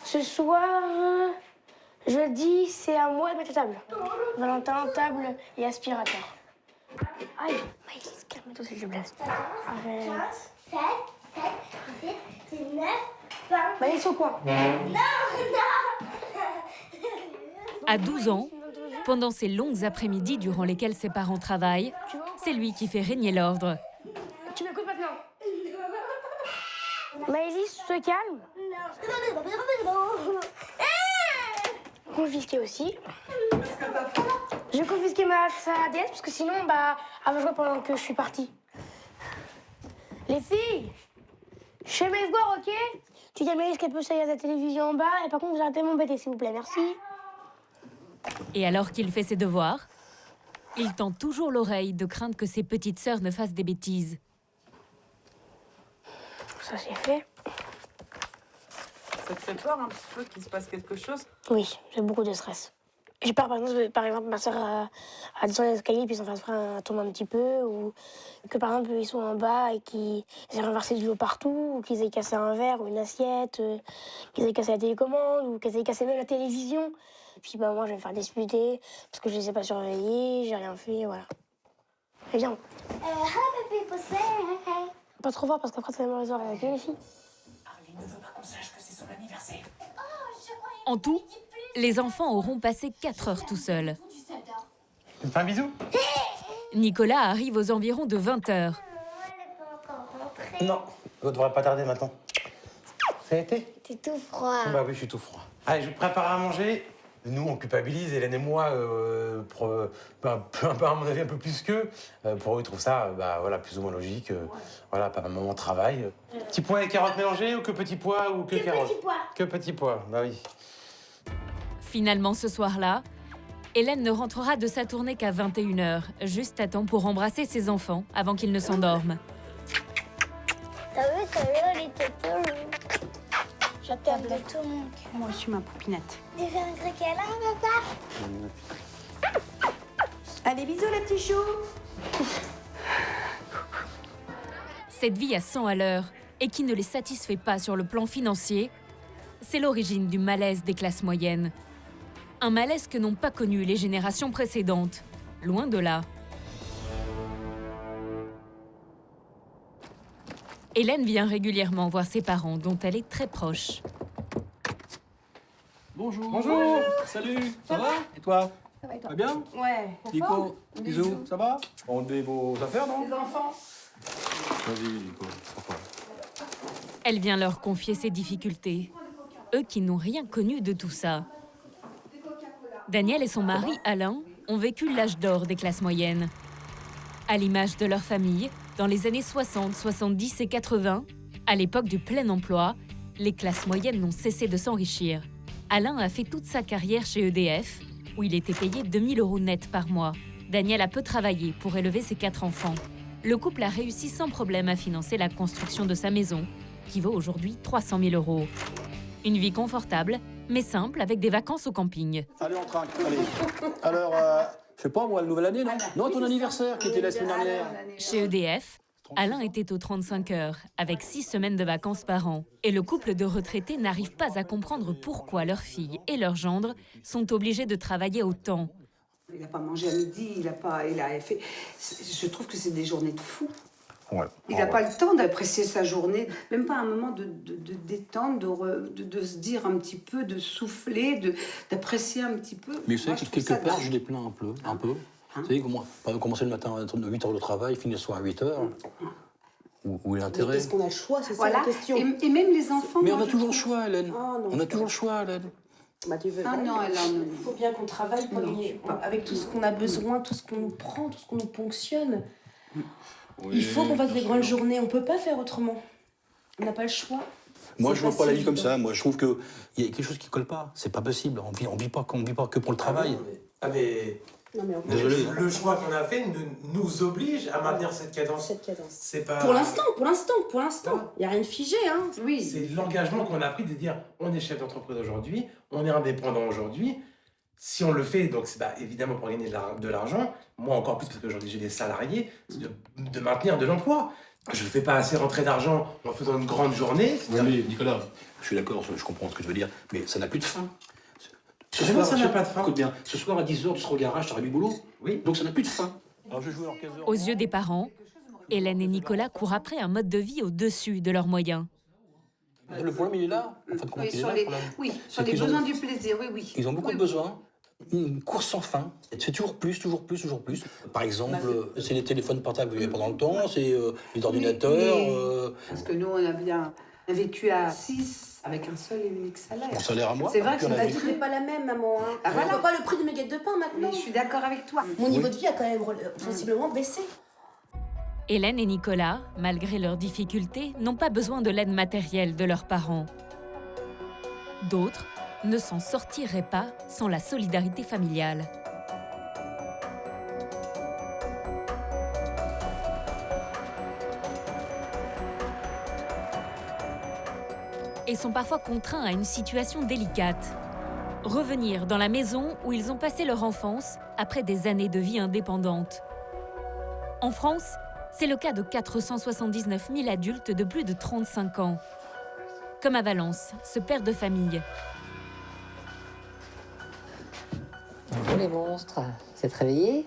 Ce soir, jeudi, c'est à moi de mettre la table. Valentin, table et aspirateur. Aïe, Maïs, calme-toi s'il te plaît. 15, 7, 9, 20... Maïs, au coin. Non. À 12 ans, pendant ces longues après-midi durant lesquelles ses parents travaillent, c'est lui qui fait régner l'ordre. Tu m'écoutes maintenant? Maëlys, tu te calmes? Confisqué aussi. J'ai confisqué sa DS parce que sinon, elle va jouer pendant que je suis partie. Les filles, je fais mes devoirs, ok? Tu dis à Maëlys qu'elle peut s'aller à la télévision en bas et par contre, vous arrêtez de m'embêter, s'il vous plaît, merci. Et alors qu'il fait ses devoirs, il tend toujours l'oreille de crainte que ses petites sœurs ne fassent des bêtises. Ça, c'est fait. Ça te fait peur un petit peu qu'il se passe quelque chose? Oui, j'ai beaucoup de stress. J'ai peur, par exemple, ma soeur a descendu les escaliers puis s'en fasse tomber un petit peu, ou que par exemple ils sont en bas et qu'ils aient renversé de l'eau partout, ou qu'ils aient cassé un verre ou une assiette, qu'ils aient cassé la télécommande, ou qu'ils aient cassé même la télévision. Puis moi je vais me faire disputer parce que je les ai pas surveillés, j'ai rien fait, voilà. Et viens. Pas trop fort parce qu'après ça va me résoudre avec les filles. Arline ne veut pas qu'on sache que c'est son anniversaire. En tout, les enfants auront passé 4 heures tout seuls. Tu me fais un bisou? Nicolas arrive aux environs de 20 heures. Non, on devrait pas tarder maintenant. Ça a été? T'es tout froid. Bah oui, je suis tout froid. Allez, je vais préparer à manger. Nous, on culpabilise, Hélène et moi, à mon avis, un peu plus qu'eux. Pour eux, ils trouvent ça voilà, plus ou moins logique. Voilà, papa, maman travaille. Petit pois et carottes mélangées ou que petits pois ou que carottes? Petit pois. Que petits pois, bah oui. Finalement, ce soir-là, Hélène ne rentrera de sa tournée qu'à 21h, juste à temps pour embrasser ses enfants avant qu'ils ne s'endorment. T'as vu, elle était tout. Je t'aime de tout mon cœur. Moi aussi, ma poupinette. Tu fais un gros câlin, papa? Allez, bisous, les petits choux. Cette vie à 100 à l'heure et qui ne les satisfait pas sur le plan financier, c'est l'origine du malaise des classes moyennes. Un malaise que n'ont pas connu les générations précédentes, loin de là. Hélène vient régulièrement voir ses parents, dont elle est très proche. Bonjour. Bonjour. Salut. Ça va? Et toi? Ça va et toi? Va bien? Ouais. Nico, bisous. Ça va? On enlevez vos affaires, non? Les enfants. Vas-y, Nico. Elle vient leur confier ses difficultés, eux qui n'ont rien connu de tout ça. Daniel et son mari, Alain, ont vécu l'âge d'or des classes moyennes. À l'image de leur famille, dans les années 60, 70 et 80, à l'époque du plein emploi, les classes moyennes n'ont cessé de s'enrichir. Alain a fait toute sa carrière chez EDF, où il était payé 2 000 € net par mois. Daniel a peu travaillé pour élever ses 4 enfants. Le couple a réussi sans problème à financer la construction de sa maison, qui vaut aujourd'hui 300 000 €. Une vie confortable, mais simple, avec des vacances au camping. Allez, on trinque. Allez. Alors, je sais pas, moi, la nouvelle année, non? Non, ton anniversaire, qui était la semaine dernière. Chez EDF, Alain était aux 35 heures, avec 6 semaines de vacances par an. Et le couple de retraités n'arrive pas à comprendre pourquoi leurs filles et leurs gendres sont obligés de travailler autant. Il n'a pas mangé à midi, il a fait... Je trouve que c'est des journées de fou. Ouais. Il n'a pas le temps d'apprécier sa journée, même pas un moment de détente, de se dire un petit peu, de souffler, d'apprécier un petit peu. Mais vous savez que quelque part, je les plains un peu. Vous savez, commencer le matin à 8h de travail, finir le soir à 8h. Où est l'intérêt? Est-ce qu'on a le choix? C'est ça la question. Et même les enfants... Mais on a toujours le choix, Hélène. On a toujours le choix, Hélène. Bah, non, il faut bien qu'on travaille pour avec tout ce qu'on a besoin, tout ce qu'on nous prend, tout ce qu'on nous ponctionne. Oui, il faut qu'on fasse des grandes journées, on ne peut pas faire autrement. On n'a pas le choix. Moi, je vois pas la vie comme ça. Moi, je trouve qu'il y a quelque chose qui colle pas. C'est pas possible. On vit pas que pour le travail. Désolé. Le choix qu'on a fait nous oblige à maintenir cette cadence. C'est pas... Pour l'instant. Il n'y a rien de figé, hein. Oui. C'est l'engagement qu'on a pris de dire on est chef d'entreprise aujourd'hui, on est indépendant aujourd'hui. Si on le fait, donc c'est évidemment pour gagner de l'argent, moi encore plus parce qu'aujourd'hui j'ai des salariés, c'est de maintenir de l'emploi. Je ne fais pas assez rentrer d'argent en faisant une grande journée. Oui, mais Nicolas, je suis d'accord, je comprends ce que tu veux dire, mais ça n'a plus de fin. Ce soir, ça n'a pas de fin. Écoute bien, ce soir à 10h, tu seras au garage, tu auras du boulot. Oui. Donc ça n'a plus de fin. Alors je joue Aux yeux des parents, Hélène et Nicolas courent après un mode de vie au-dessus de leurs moyens. Le problème, il est là. En fait, comment sur les besoins du plaisir, oui. Ils ont beaucoup de besoins. Une course sans fin. C'est toujours plus. Par exemple, c'est les téléphones portables qu'il n'y avait pas dans le temps, c'est les ordinateurs. Parce que nous, on a bien vécu à 6 avec un seul et unique salaire. Mon salaire à moi. C'est vrai que la vie n'est pas la même, maman. Hein. On ne voit pas le prix d'une baguette de pain maintenant. Mais je suis d'accord avec toi. Mon niveau de vie a quand même sensiblement baissé. Hélène et Nicolas, malgré leurs difficultés, n'ont pas besoin de l'aide matérielle de leurs parents. D'autres ne s'en sortiraient pas sans la solidarité familiale. Et sont parfois contraints à une situation délicate. Revenir dans la maison où ils ont passé leur enfance après des années de vie indépendante. En France, c'est le cas de 479 000 adultes de plus de 35 ans. Comme à Valence, ce père de famille. Bonjour les monstres, vous êtes réveillés?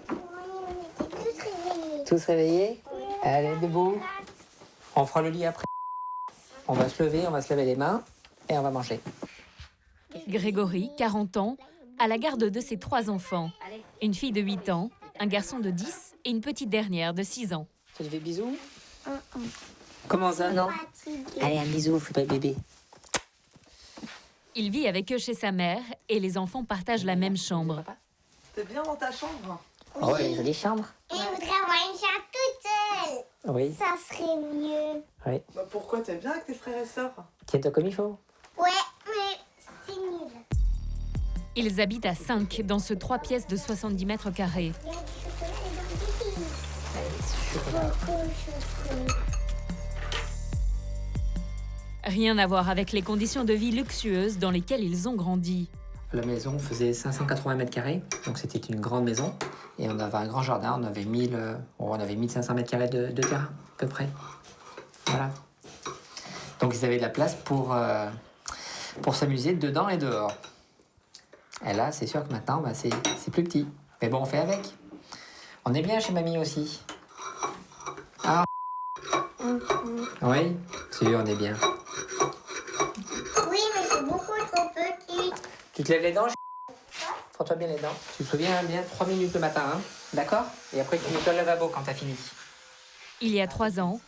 Tous réveillés? Allez, debout. On fera le lit après. On va se laver les mains et on va manger. Grégory, 40 ans, a la garde de ses 3 enfants. Une fille de 8 ans, un garçon de 10 et une petite dernière de 6 ans. Tu te fais bisous? Comment ça, non? Allez, un bisou, fais pas le bébé. Il vit avec eux chez sa mère et les enfants partagent la même chambre. T'es bien dans ta chambre? Oh, une jolie chambre. Et je voudrais avoir une chambre toute seule. Oui. Ça serait mieux. Oui. Bah pourquoi? T'es bien avec tes frères et sœurs? Tiens-toi comme il faut. Ouais, mais c'est nul. Ils habitent à 5 dans ce 3 pièces de 70 mètres carrés. Rien à voir avec les conditions de vie luxueuses dans lesquelles ils ont grandi. La maison faisait 580 mètres carrés, donc c'était une grande maison. Et on avait un grand jardin, on avait 1500 mètres carrés de terrain, à peu près. Voilà. Donc ils avaient de la place pour s'amuser dedans et dehors. Et là, c'est sûr que maintenant, bah, c'est plus petit. Mais bon, on fait avec. On est bien chez mamie aussi. Ah. Oui, si, on est bien. Oui, mais c'est beaucoup trop petit. Tu te lèves les dents, Frotte-toi bien les dents. Tu te souviens bien 3 minutes le matin, hein? D'accord? Et après, tu nettoies le lavabo quand t'as fini. Il y a 3 ans,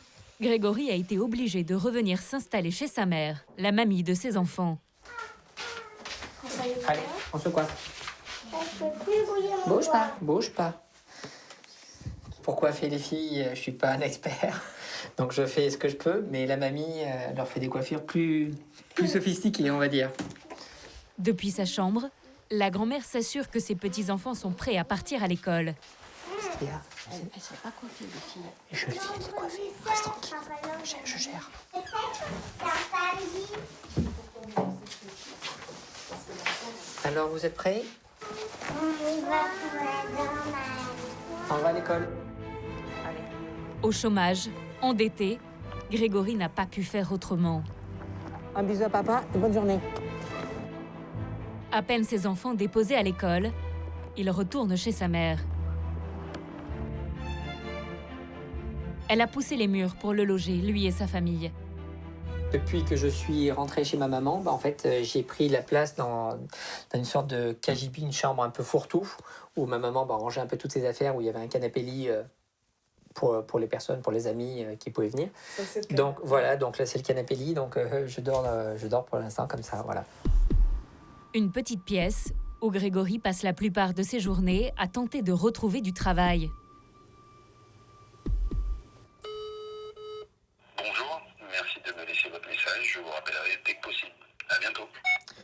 Grégory a été obligé de revenir s'installer chez sa mère, la mamie de ses enfants. Allez, on se coiffe. Je peux plus bouger mon Bouge doigt. pas, bouge pas. Pour coiffer les filles, je suis pas un expert. Donc je fais ce que je peux, mais la mamie leur fait des coiffures plus sophistiquées, on va dire. Depuis sa chambre, la grand-mère s'assure que ses petits-enfants sont prêts à partir à l'école. Elle ne serait pas coiffée, les filles. Je le viens de coiffer. Reste tranquille. Je gère. Alors, vous êtes prêts? On va à l'école. Au chômage, endetté, Grégory n'a pas pu faire autrement. Un bisou à papa et bonne journée. À peine ses enfants déposés à l'école, il retourne chez sa mère. Elle a poussé les murs pour le loger, lui et sa famille. Depuis que je suis rentré chez ma maman, bah en fait, j'ai pris la place dans une sorte de cagibi, une chambre un peu fourre-tout, où ma maman rangeait un peu toutes ses affaires, où il y avait un canapé-lit pour les personnes, pour les amis qui pouvaient venir. Donc voilà, donc là c'est le canapé-lit, donc je dors pour l'instant comme ça, voilà. Une petite pièce où Grégory passe la plupart de ses journées à tenter de retrouver du travail. Bonjour, merci de me laisser votre message. Je vous rappellerai dès que possible. À bientôt.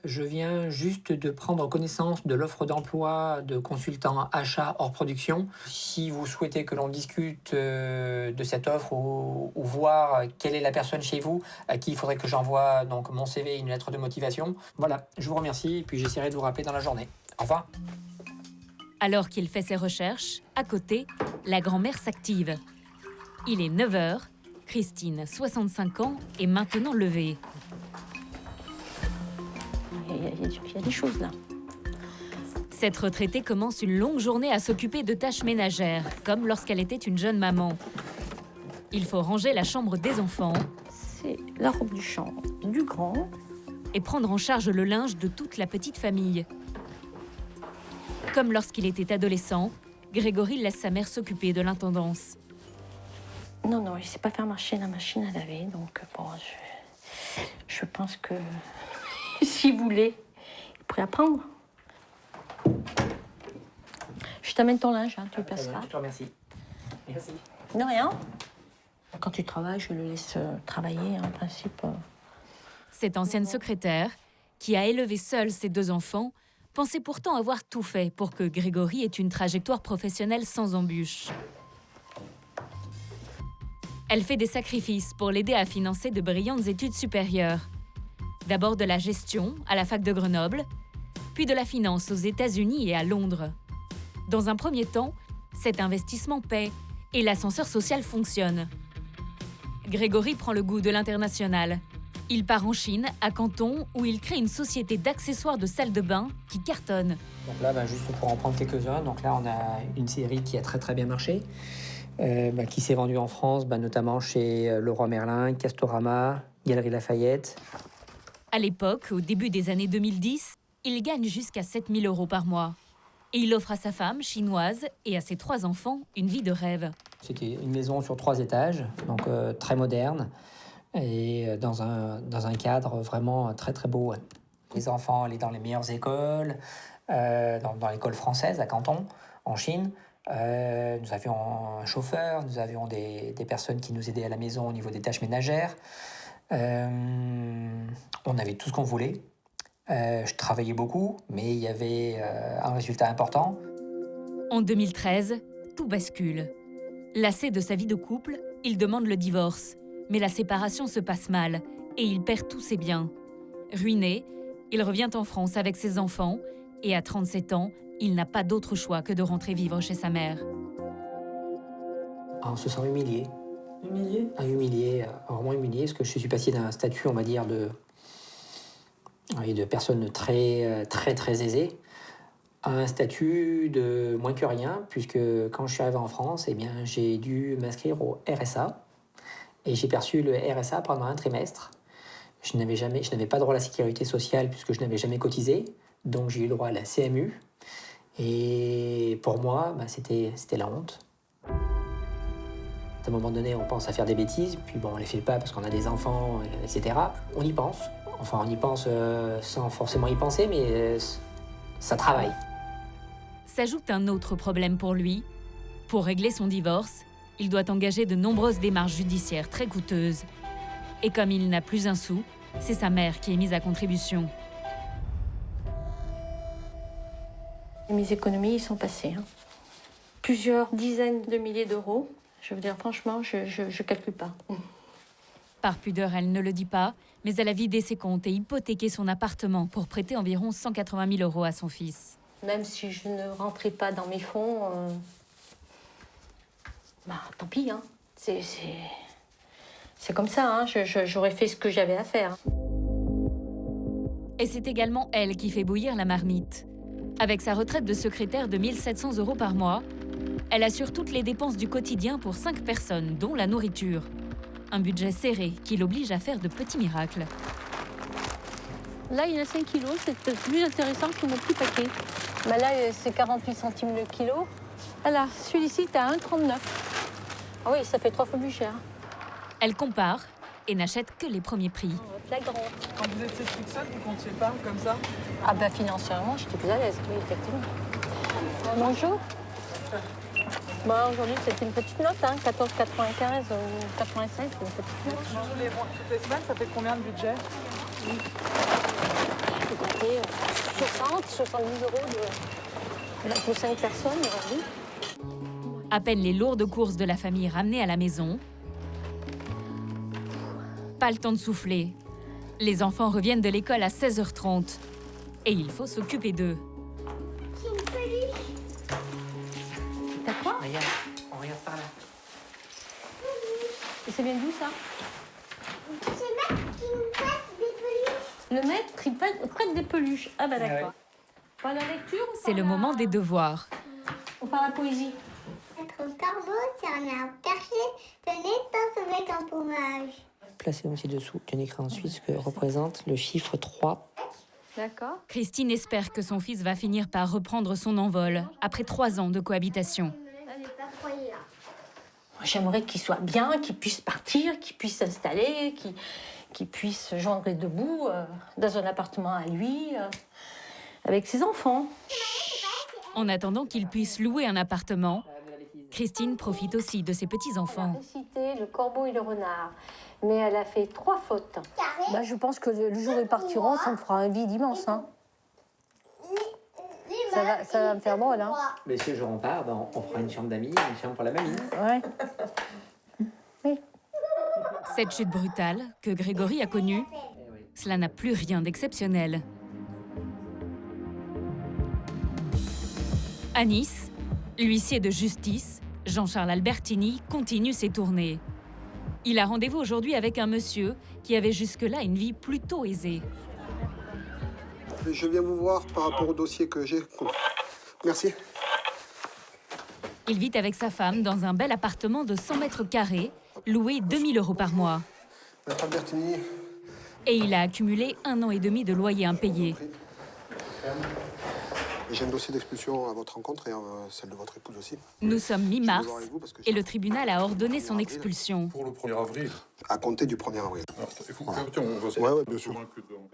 Je viens juste de prendre connaissance de l'offre d'emploi de consultant achat hors production. Si vous souhaitez que l'on discute de cette offre ou voir quelle est la personne chez vous à qui il faudrait que j'envoie donc mon CV et une lettre de motivation, voilà, je vous remercie et puis j'essaierai de vous rappeler dans la journée. Au revoir. Alors qu'il fait ses recherches, à côté, la grand-mère s'active. Il est 9 h, Christine, 65 ans, est maintenant levée. Il y a des choses là. Cette retraitée commence une longue journée à s'occuper de tâches ménagères, comme lorsqu'elle était une jeune maman. Il faut ranger la chambre des enfants. C'est la robe du chambre du grand. Et prendre en charge le linge de toute la petite famille. Comme lorsqu'il était adolescent, Grégory laisse sa mère s'occuper de l'intendance. Non, il ne sait pas faire marcher la machine à laver, donc bon, je pense que s'il voulait, il pourrait apprendre. Je t'amène ton linge, hein, tu le placeras. Je te remercie. Merci. De rien. Quand tu travailles, je le laisse travailler, en principe. Cette ancienne secrétaire, qui a élevé seule ses 2 enfants, pensait pourtant avoir tout fait pour que Grégory ait une trajectoire professionnelle sans embûches. Elle fait des sacrifices pour l'aider à financer de brillantes études supérieures. D'abord de la gestion à la fac de Grenoble, puis de la finance aux États-Unis et à Londres. Dans un premier temps, cet investissement paie et l'ascenseur social fonctionne. Grégory prend le goût de l'international. Il part en Chine, à Canton, où il crée une société d'accessoires de salle de bain qui cartonne. Donc là, juste pour en prendre quelques-uns, donc là on a une série qui a très bien marché, qui s'est vendue en France, notamment chez Leroy Merlin, Castorama, Galeries Lafayette. À l'époque, au début des années 2010, il gagne jusqu'à 7 000 € par mois. Et il offre à sa femme, chinoise, et à ses 3 enfants, une vie de rêve. C'était une maison sur 3 étages, donc très moderne, et dans un cadre vraiment très beau. Ouais. Les enfants allaient dans les meilleures écoles, dans l'école française à Canton, en Chine. Nous avions un chauffeur, nous avions des personnes qui nous aidaient à la maison au niveau des tâches ménagères. On avait tout ce qu'on voulait. Je travaillais beaucoup, mais il y avait un résultat important. En 2013, tout bascule. Lassé de sa vie de couple, il demande le divorce. Mais la séparation se passe mal et il perd tous ses biens. Ruiné, il revient en France avec ses enfants et à 37 ans, il n'a pas d'autre choix que de rentrer vivre chez sa mère. On se sent humilié. Humilié? Vraiment humilié, parce que je suis passé d'un statut, on va dire, de personne très aisée à un statut de moins que rien, puisque quand je suis arrivé en France, eh bien, j'ai dû m'inscrire au RSA. Et j'ai perçu le RSA pendant un trimestre. Je n'avais pas droit à la sécurité sociale puisque je n'avais jamais cotisé. Donc j'ai eu droit à la CMU. Et pour moi, c'était la honte. À un moment donné, on pense à faire des bêtises, puis bon, on les fait pas parce qu'on a des enfants, etc. On y pense. Enfin, on y pense sans forcément y penser, mais ça travaille. S'ajoute un autre problème pour lui. Pour régler son divorce, il doit engager de nombreuses démarches judiciaires très coûteuses. Et comme il n'a plus un sou, c'est sa mère qui est mise à contribution. Mes économies, ils sont passées. Plusieurs dizaines de milliers d'euros. Je veux dire, franchement, je ne calcule pas. Par pudeur, elle ne le dit pas, mais elle a vidé ses comptes et hypothéqué son appartement pour prêter environ 180 000 € à son fils. Même si je ne rentrais pas dans mes fonds, tant pis. C'est comme ça, j'aurais fait ce que j'avais à faire. Et c'est également elle qui fait bouillir la marmite. Avec sa retraite de secrétaire de 1 700 € par mois, elle assure toutes les dépenses du quotidien pour 5 personnes, dont la nourriture. Un budget serré qui l'oblige à faire de petits miracles. Là, il y en a 5 kilos, c'est plus intéressant que mon petit paquet. Là, c'est 48 centimes le kilo. Voilà, celui-ci, t'as 1,39. Ah oui, ça fait 3 fois plus cher. Elle compare et n'achète que les premiers prix. Flagrant. Quand vous étiez toute seule, vous comptiez pas comme ça? Financièrement, j'étais plus à l'aise, oui, effectivement. Bonjour. Aujourd'hui, c'est une petite note, 14,95 ou 85, c'est une petite note. Toutes les semaines, ça fait combien de budget? Je peux compter 70 € pour 5 personnes aujourd'hui. À peine les lourdes courses de la famille ramenées à la maison. Pas le temps de souffler. Les enfants reviennent de l'école à 16h30. Et il faut s'occuper d'eux. C'est une peluche. T'as quoi? On regarde par là. Et c'est bien d'où ça? C'est le maître qui nous prête des peluches. Le maître, il prête des peluches. Ah bah d'accord. Pas la lecture? C'est le moment des devoirs. On parle à la poésie. Être un corbeau, c'est un arbre perché, tenez dans ce mec en fromage. Placez aussi dessous un écran ensuite ce que représente le chiffre 3. D'accord. Christine espère que son fils va finir par reprendre son envol après 3 ans de cohabitation. Elle n'est pas croyée là. J'aimerais qu'il soit bien, qu'il puisse partir, qu'il puisse s'installer, qu'il puisse joindre les deux bouts dans un appartement à lui, avec ses enfants. En attendant qu'il puisse louer un appartement, Christine profite aussi de ses petits-enfants. Elle a récité le corbeau et le renard, mais elle a fait 3 fautes. Je pense que le jour où ils partiront, ça me fera un vide immense. Ça va me faire drôle. Mais si le jour on part, on fera une chambre d'amis, une chambre pour la mamie. Ouais. Oui. Cette chute brutale que Grégory a connue, cela n'a plus rien d'exceptionnel. À Nice, l'huissier de justice, Jean-Charles Albertini, continue ses tournées. Il a rendez-vous aujourd'hui avec un monsieur qui avait jusque-là une vie plutôt aisée. Je viens vous voir par rapport au dossier que j'ai. Merci. Il vit avec sa femme dans un bel appartement de 100 mètres carrés, loué 2 000 € par mois. Maître Albertini. Et il a accumulé 1 an et demi de loyer impayé. Et j'ai un dossier d'expulsion à votre rencontre et celle de votre épouse aussi. Nous sommes mi-mars et le tribunal a ordonné son expulsion. Pour le 1er avril. À compter du 1er avril. Alors, il faut que on va se ouais, bien sûr.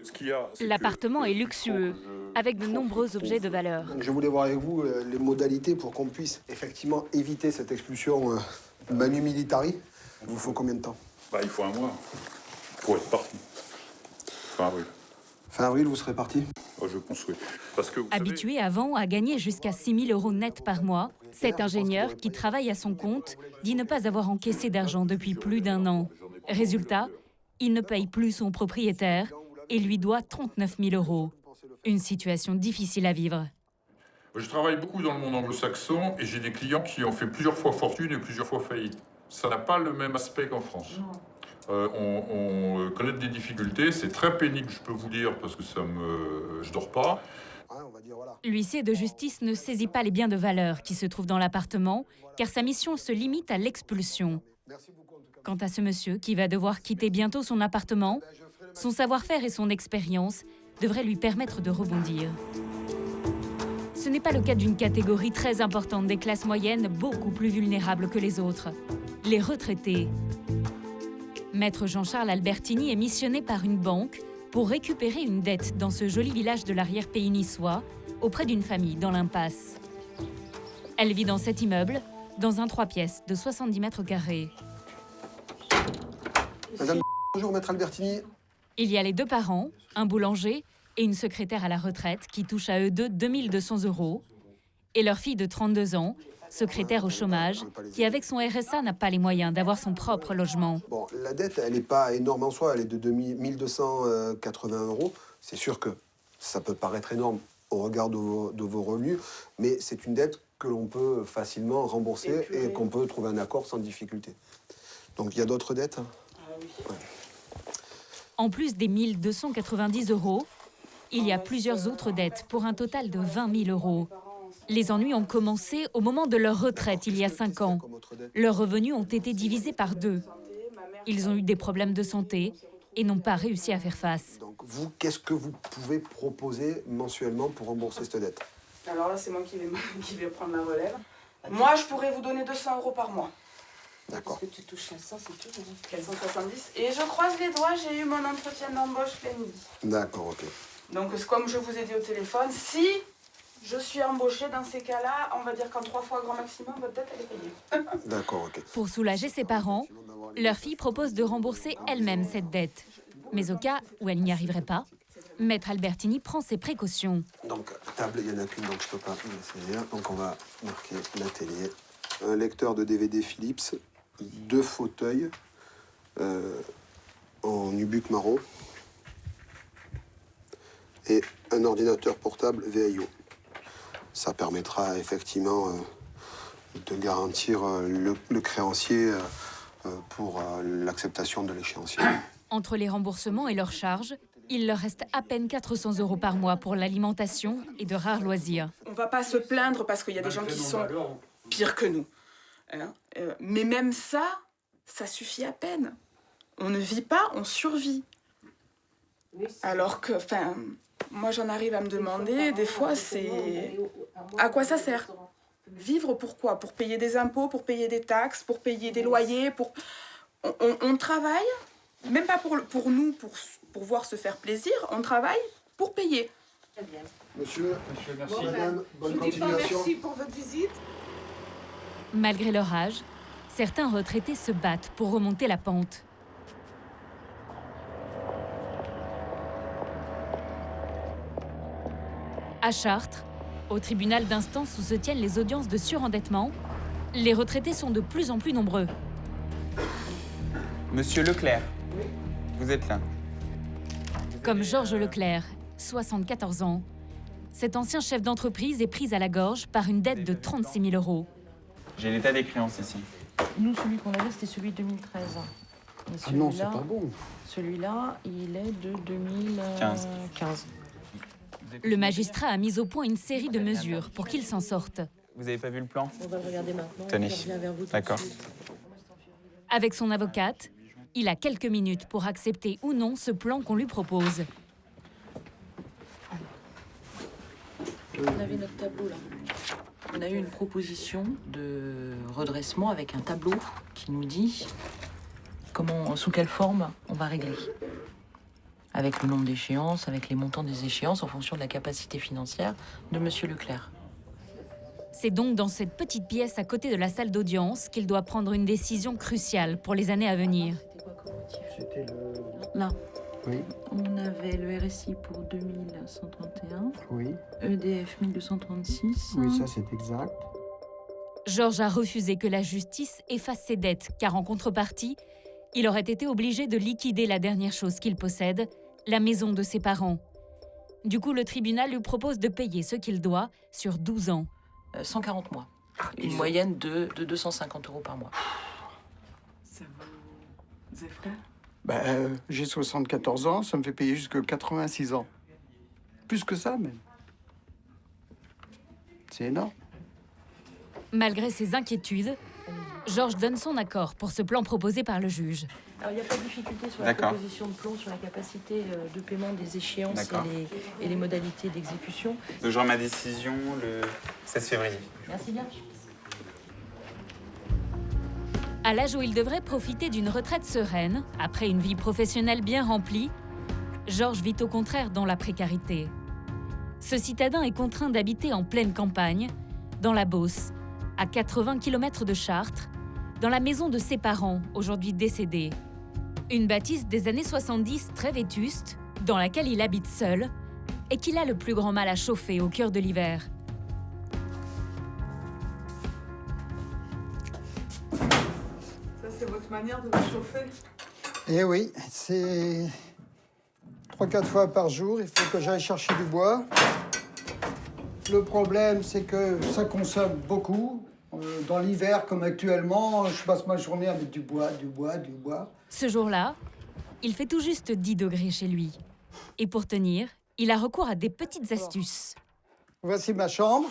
Ce qu'il y a, c'est L'appartement est luxueux, avec de nombreux objets de valeur. Donc, je voulais voir avec vous les modalités pour qu'on puisse effectivement éviter cette expulsion manu militari. Il vous faut combien de temps? Il faut un mois pour être parti. Fin avril. Fin avril, vous serez parti? Je pense oui. Parce que, Habitué avant à gagner jusqu'à 6 000 € net par mois, cet ingénieur qui travaille à son compte dit ne pas avoir encaissé d'argent depuis plus d'1 an. Résultat, il ne paye plus son propriétaire et lui doit 39 000 €. Une situation difficile à vivre. je travaille beaucoup dans le monde anglo-saxon et j'ai des clients qui ont fait plusieurs fois fortune et plusieurs fois faillite. Ça n'a pas le même aspect qu'en France. On connaît des difficultés, c'est très pénible, je peux vous dire, parce que je dors pas. L'huissier de justice ne saisit pas les biens de valeur qui se trouvent dans l'appartement, car sa mission se limite à l'expulsion. Quant à ce monsieur qui va devoir quitter bientôt son appartement, son savoir-faire et son expérience devraient lui permettre de rebondir. Ce n'est pas le cas d'une catégorie très importante des classes moyennes, beaucoup plus vulnérables que les autres, les retraités. Maître Jean-Charles Albertini est missionné par une banque pour récupérer une dette dans ce joli village de l'arrière-pays niçois, auprès d'une famille dans l'impasse. Elle vit dans cet immeuble, dans un 3 pièces de 70 mètres carrés. Madame, bonjour, maître Albertini. Il y a les 2 parents, un boulanger et une secrétaire à la retraite qui touchent à eux deux 2 200 €, et leur fille de 32 ans, secrétaire au chômage, qui avec son RSA n'a pas les moyens d'avoir son propre logement. Bon, la dette, elle n'est pas énorme en soi, elle est de 1 280 €. C'est sûr que ça peut paraître énorme au regard de vos revenus, mais c'est une dette que l'on peut facilement rembourser et qu'on peut trouver un accord sans difficulté. Donc il y a d'autres dettes? Ouais. En plus des 1 290 €, il y a plusieurs autres dettes pour un total de 20 000 €. Les ennuis ont commencé au moment de leur retraite, il y a 5 ans. Leurs revenus ont été divisés par 2. Ils ont eu des problèmes de santé et n'ont pas réussi à faire face. Donc vous, qu'est-ce que vous pouvez proposer mensuellement pour rembourser cette dette? Alors là, c'est moi qui vais prendre la relève. Moi, je pourrais vous donner 200 € par mois. D'accord. Parce que tu touches à ça, c'est tout. 470. Et je croise les doigts, j'ai eu mon entretien d'embauche lundi. D'accord, ok. Donc, comme je vous ai dit au téléphone, si je suis embauchée dans ces cas-là, on va dire qu'en 3 fois grand maximum, votre dette, elle est payée. D'accord, ok. Pour soulager ses parents, leur fille propose de rembourser elle-même cette dette. Mais au cas où elle n'y arriverait pas, Maître Albertini prend ses précautions. Donc, table, il n'y en a qu'une, donc je ne peux pas essayer. Donc, on va marquer la télé. Un lecteur de DVD Philips, 2 fauteuils en nubuck marron et un ordinateur portable VIO. Ça permettra effectivement de garantir le créancier pour l'acceptation de l'échéancier. Entre les remboursements et leurs charges, il leur reste à peine 400 € par mois pour l'alimentation et de rares loisirs. On ne va pas se plaindre parce qu'il y a des gens qui sont pires que nous. Hein, mais même ça, ça suffit à peine. On ne vit pas, on survit. Alors que, moi j'en arrive à me demander, des fois, c'est... À quoi ça sert? Vivre pourquoi? Pour payer des impôts, pour payer des taxes, pour payer des loyers, pour... On travaille, même pas pour nous, pour voir se faire plaisir, on travaille pour payer. Monsieur, merci. Madame, bonne Je vous dis pas continuation. merci pour votre visite. Malgré leur âge, certains retraités se battent pour remonter la pente. À Chartres, au tribunal d'instance où se tiennent les audiences de surendettement, les retraités sont de plus en plus nombreux. Monsieur Leclerc, vous êtes là. Comme Georges Leclerc, 74 ans. Cet ancien chef d'entreprise est pris à la gorge par une dette de 36 000 €. J'ai l'état des créances ici. Nous, celui qu'on avait, c'était celui de 2013. Et Ah non, c'est pas bon. Celui-là, il est de 2015. Le magistrat a mis au point une série de mesures pour qu'il s'en sorte. Vous avez pas vu le plan? On va le regarder maintenant. Tenez. On revient vers vous tout de D'accord. suite. Avec son avocate, il a quelques minutes pour accepter ou non ce plan qu'on lui propose. On avait notre tableau là. On a eu une proposition de redressement avec un tableau qui nous dit sous quelle forme on va régler. Avec le nombre d'échéances, avec les montants des échéances en fonction de la capacité financière de Monsieur Leclerc. C'est donc dans cette petite pièce à côté de la salle d'audience qu'il doit prendre une décision cruciale pour les années à venir. C'était là. Oui. On avait le RSI pour 2131. Oui. EDF 1236. Oui, ça c'est exact. Georges a refusé que la justice efface ses dettes, car en contrepartie, il aurait été obligé de liquider la dernière chose qu'il possède, la maison de ses parents. Du coup, le tribunal lui propose de payer ce qu'il doit sur 12 ans. 140 mois. Une moyenne de 250 € par mois. Ça vous effraie? J'ai 74 ans, ça me fait payer jusqu'à 86 ans. Plus que ça, même. C'est énorme. Malgré ses inquiétudes, Georges donne son accord pour ce plan proposé par le juge. Alors, il n'y a pas de difficulté sur la proposition de plan, sur la capacité de paiement des échéances et les modalités d'exécution. Donc, je rends ma décision le 16 février. Merci bien. À l'âge où il devrait profiter d'une retraite sereine, après une vie professionnelle bien remplie, Georges vit au contraire dans la précarité. Ce citadin est contraint d'habiter en pleine campagne, dans la Beauce, à 80 km de Chartres, dans la maison de ses parents, aujourd'hui décédés. Une bâtisse des années 70 très vétuste, dans laquelle il habite seul et qu'il a le plus grand mal à chauffer au cœur de l'hiver. Ça, c'est votre manière de vous chauffer? Eh oui, c'est 3-4 fois par jour, il faut que j'aille chercher du bois. Le problème, c'est que ça consomme beaucoup. Dans l'hiver, comme actuellement, je passe ma journée à mettre du bois. Ce jour-là, il fait tout juste 10 degrés chez lui. Et pour tenir, il a recours à des petites astuces. Voici ma chambre.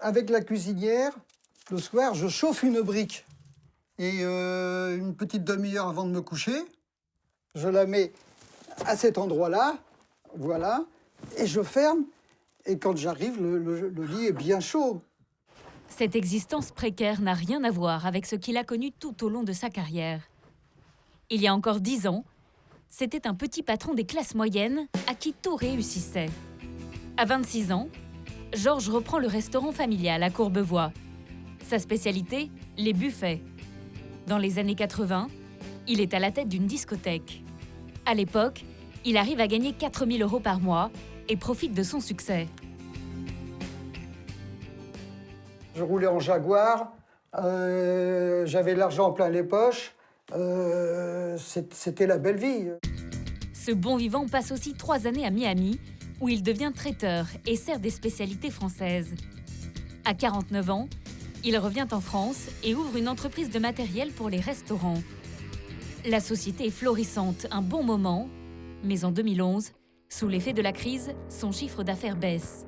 Avec la cuisinière, le soir, je chauffe une brique. Et une petite demi-heure avant de me coucher, je la mets à cet endroit-là, voilà, et je ferme. Et quand j'arrive, le lit est bien chaud. Cette existence précaire n'a rien à voir avec ce qu'il a connu tout au long de sa carrière. Il y a encore 10 ans, c'était un petit patron des classes moyennes à qui tout réussissait. À 26 ans, Georges reprend le restaurant familial à Courbevoie. Sa spécialité, les buffets. Dans les années 80, il est à la tête d'une discothèque. À l'époque, il arrive à gagner 4 000 € par mois et profite de son succès. Je roulais en Jaguar, j'avais l'argent plein les poches, c'était la belle vie. Ce bon vivant passe aussi 3 années à Miami, où il devient traiteur et sert des spécialités françaises. À 49 ans, il revient en France et ouvre une entreprise de matériel pour les restaurants. La société est florissante un bon moment, mais en 2011, sous l'effet de la crise, son chiffre d'affaires baisse.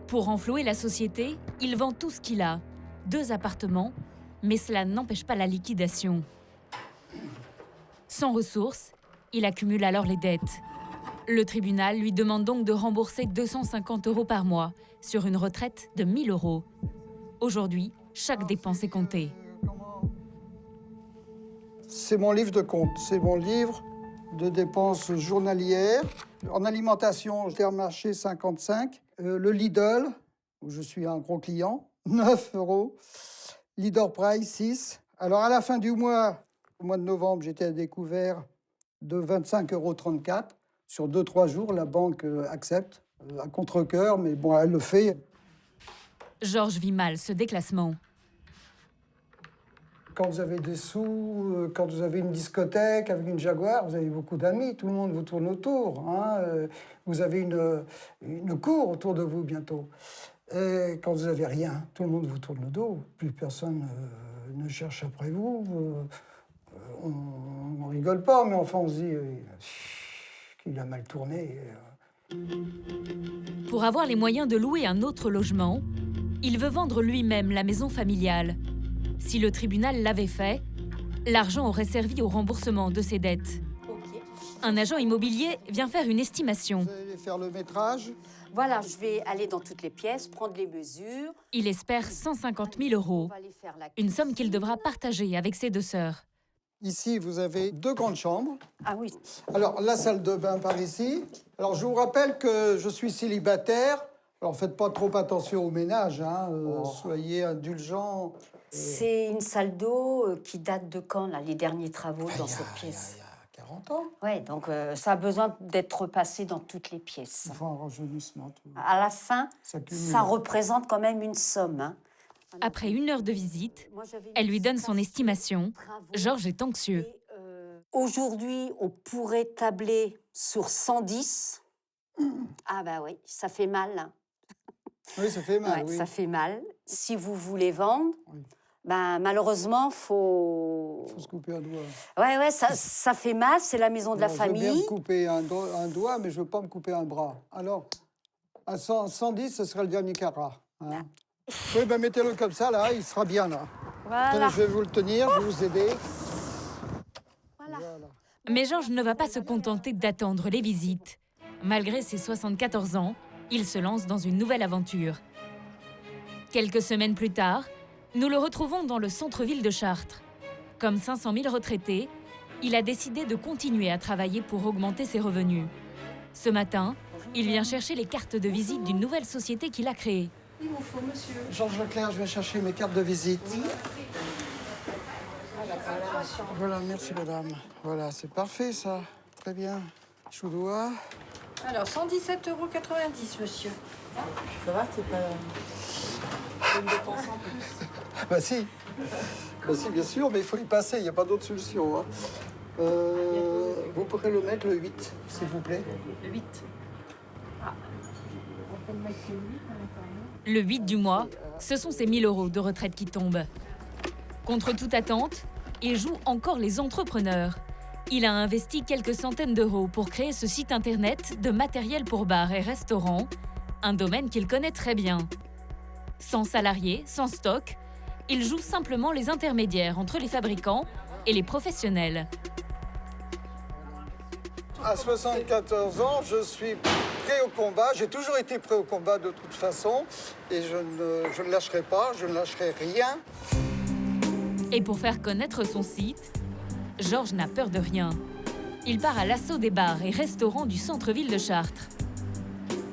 Pour renflouer la société, il vend tout ce qu'il a, 2 appartements, mais cela n'empêche pas la liquidation. Sans ressources, il accumule alors les dettes. Le tribunal lui demande donc de rembourser 250 € par mois sur une retraite de 1 000 €. Aujourd'hui, chaque dépense est comptée. C'est mon livre de compte, c'est mon livre de dépenses journalières. En alimentation, Intermarché 55, le Lidl, où je suis un gros client, 9 €. Leader Price 6. Alors à la fin du mois, au mois de novembre, j'étais à découvert de 25,34 €. Sur 2-3 jours, la banque accepte, à contre-cœur, mais bon, elle le fait. Georges vit mal ce déclassement. Quand vous avez des sous, quand vous avez une discothèque avec une Jaguar, vous avez beaucoup d'amis, tout le monde vous tourne autour. Hein, vous avez une cour autour de vous bientôt. Et quand vous n'avez rien, tout le monde vous tourne le dos. Plus personne ne cherche après vous. On rigole pas, mais enfin on se dit qu'il a mal tourné. Pour avoir les moyens de louer un autre logement, il veut vendre lui-même la maison familiale. Si le tribunal l'avait fait, l'argent aurait servi au remboursement de ses dettes. Un agent immobilier vient faire une estimation. faire le métrage. Voilà, je vais aller dans toutes les pièces, prendre les mesures. Il espère 150 000 €, une somme qu'il devra partager avec ses 2 sœurs. Ici, vous avez 2 grandes chambres. Ah oui. Alors, la salle de bain par ici. Alors, je vous rappelle que je suis célibataire. Alors, faites pas trop attention au ménage, hein. Soyez indulgents. C'est une salle d'eau qui date de quand, là, les derniers travaux dans cette pièce? Il y a 40 ans. Oui, donc ça a besoin d'être repassé dans toutes les pièces. Enfin, un rajeunissement. Tout. À la fin, ça représente quand même une somme. Hein. Après 1 heure de visite, elle lui donne son estimation. Georges est anxieux. Aujourd'hui, on pourrait tabler sur 110. Ah bah oui, ça fait mal. Hein. Oui, ça fait mal, oui. Ça fait mal. Si vous voulez vendre, ben, malheureusement, faut se couper un doigt. Ouais, ça fait mal, c'est la maison de la famille. Je veux bien me couper un doigt, mais je ne veux pas me couper un bras. Alors, à 110, ce sera le dernier carat. Hein. Oui, ben mettez-le comme ça, là, il sera bien, là. Voilà. Tenez, je vais vous le tenir, je vais vous aider. Voilà. Mais Georges ne va pas se contenter d'attendre les visites. Malgré ses 74 ans, il se lance dans une nouvelle aventure. Quelques semaines plus tard, nous le retrouvons dans le centre-ville de Chartres. Comme 500 000 retraités, il a décidé de continuer à travailler pour augmenter ses revenus. Ce matin, il vient chercher les cartes de visite d'une nouvelle société qu'il a créée. Il vous faut, monsieur. Georges Leclerc, je vais chercher mes cartes de visite. Oui. Voilà, merci madame. Voilà, c'est parfait ça. Très bien. Choudoua. Alors, 117,90 €, monsieur. Ça va, c'est pas une dépense en plus. Bah si, bien sûr, mais il faut y passer, il n'y a pas d'autre solution. Hein. Vous pourrez le mettre le 8, s'il vous plaît. Le 8. Ah. On peut le mettre le 8 à l'intérieur. Le 8 du mois, ce sont ces 1 000 € de retraite qui tombent. Contre toute attente, il joue encore les entrepreneurs. Il a investi quelques centaines d'euros pour créer ce site internet de matériel pour bars et restaurants, un domaine qu'il connaît très bien. Sans salariés, sans stock, il joue simplement les intermédiaires entre les fabricants et les professionnels. À 74 ans, je suis prêt au combat. J'ai toujours été prêt au combat de toute façon. Et je ne lâcherai pas, je ne lâcherai rien. Et pour faire connaître son site, Georges n'a peur de rien. Il part à l'assaut des bars et restaurants du centre-ville de Chartres.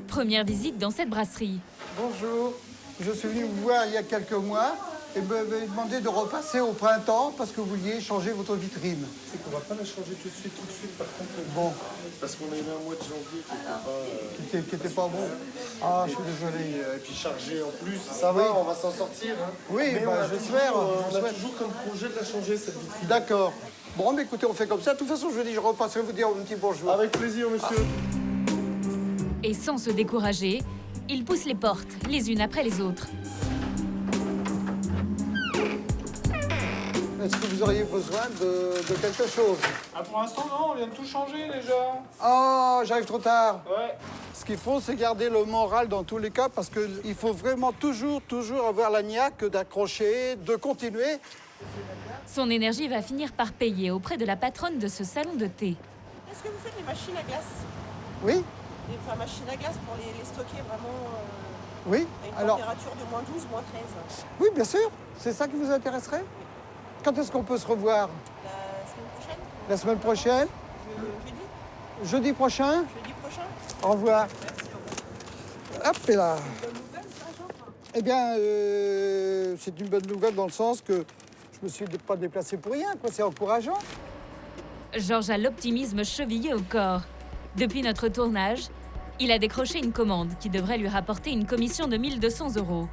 Première visite dans cette brasserie. Bonjour, je suis venu vous voir il y a quelques mois et m'avez demandé de repasser au printemps parce que vous vouliez changer votre vitrine. C'est qu'on va pas la changer tout de suite, par contre. Bon. Parce qu'on a eu un mois de janvier qui était pas bon. Ah, je suis désolé. Et puis chargé en plus. Ça va, on va s'en sortir. Hein. Oui, mais j'espère. On a toujours comme projet de la changer, cette vitrine. D'accord. Bon, mais écoutez, on fait comme ça. De toute façon, je dis, je repasserai vous dire un petit bonjour. Avec plaisir, monsieur. Et sans se décourager, il pousse les portes, les unes après les autres. Est-ce que vous auriez besoin de quelque chose? Ah, pour l'instant, non, on vient de tout changer, déjà. Oh, j'arrive trop tard. Ouais. Ce qu'il faut, c'est garder le moral dans tous les cas, parce qu'il faut vraiment toujours avoir la niaque d'accrocher, de continuer. Son énergie va finir par payer auprès de la patronne de ce salon de thé. Est-ce que vous faites les machines à glace? Oui. Enfin, machines à glace pour les stocker vraiment oui. à une température de moins 12, moins 13. Oui, bien sûr. C'est ça qui vous intéresserait? Quand est-ce qu'on peut se revoir? La semaine prochaine. La semaine prochaine? Jeudi. Jeudi prochain? Jeudi prochain. Au revoir. Merci. Hop, et là. C'est une bonne nouvelle, ça, Jean? Eh bien, c'est une bonne nouvelle dans le sens que je me suis pas déplacé pour rien, quoi. C'est encourageant. Georges a l'optimisme chevillé au corps. Depuis notre tournage, il a décroché une commande qui devrait lui rapporter une commission de 1 200 €.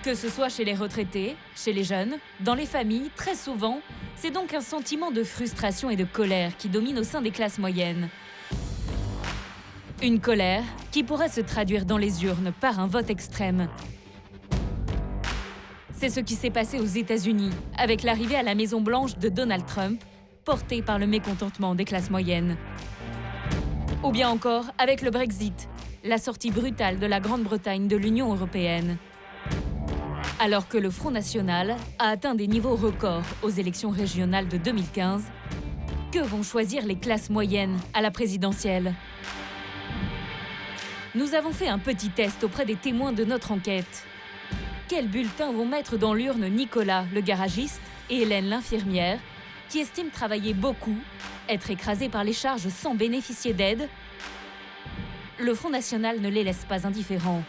Que ce soit chez les retraités, chez les jeunes, dans les familles, très souvent, c'est donc un sentiment de frustration et de colère qui domine au sein des classes moyennes. Une colère qui pourrait se traduire dans les urnes par un vote extrême. C'est ce qui s'est passé aux États-Unis avec l'arrivée à la Maison-Blanche de Donald Trump, porté par le mécontentement des classes moyennes. Ou bien encore avec le Brexit, la sortie brutale de la Grande-Bretagne de l'Union européenne. Alors que le Front National a atteint des niveaux records aux élections régionales de 2015, que vont choisir les classes moyennes à la présidentielle? Nous avons fait un petit test auprès des témoins de notre enquête. Quels bulletins vont mettre dans l'urne Nicolas, le garagiste, et Hélène, l'infirmière, qui estiment travailler beaucoup, être écrasés par les charges sans bénéficier d'aide? Le Front National ne les laisse pas indifférents.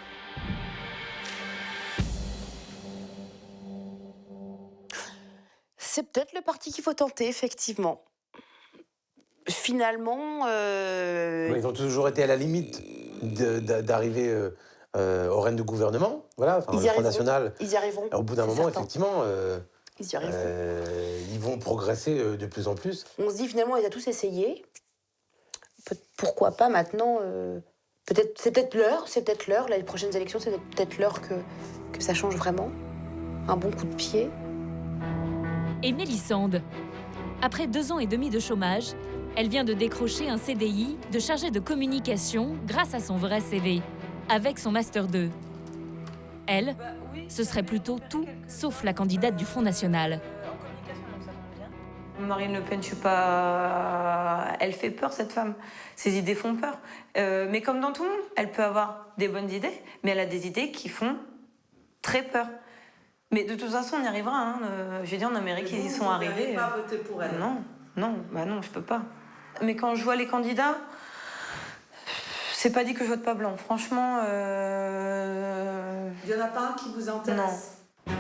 C'est peut-être le parti qu'il faut tenter, effectivement. Finalement... Ils ont toujours été à la limite d'arriver au règne de gouvernement. Voilà, enfin, le Front National. Ils y arriveront. Au bout d'un moment, certain. effectivement, Ils y arriveront. ils vont progresser de plus en plus. On se dit finalement, ils ont tous essayé. Pourquoi pas maintenant c'est peut-être l'heure. Les prochaines élections, c'est peut-être l'heure que ça change vraiment. Un bon coup de pied. Et Mélissande, après 2 ans et demi de chômage, elle vient de décrocher un CDI de chargée de communication grâce à son vrai CV, avec son Master 2. Elle, ce serait plutôt tout sauf la candidate du Front National. Marine Le Pen, je suis pas... Elle fait peur, cette femme. Ses idées font peur. Mais comme dans tout le monde, elle peut avoir des bonnes idées, mais elle a des idées qui font très peur. Mais de toute façon, on y arrivera. Hein. Je veux dire, en Amérique, ils y sont arrivés. Vous n'allez pas voter pour elle? Non, je peux pas. Mais quand je vois les candidats, c'est pas dit que je vote pas blanc. Franchement... Il y en a pas un qui vous intéresse? Non.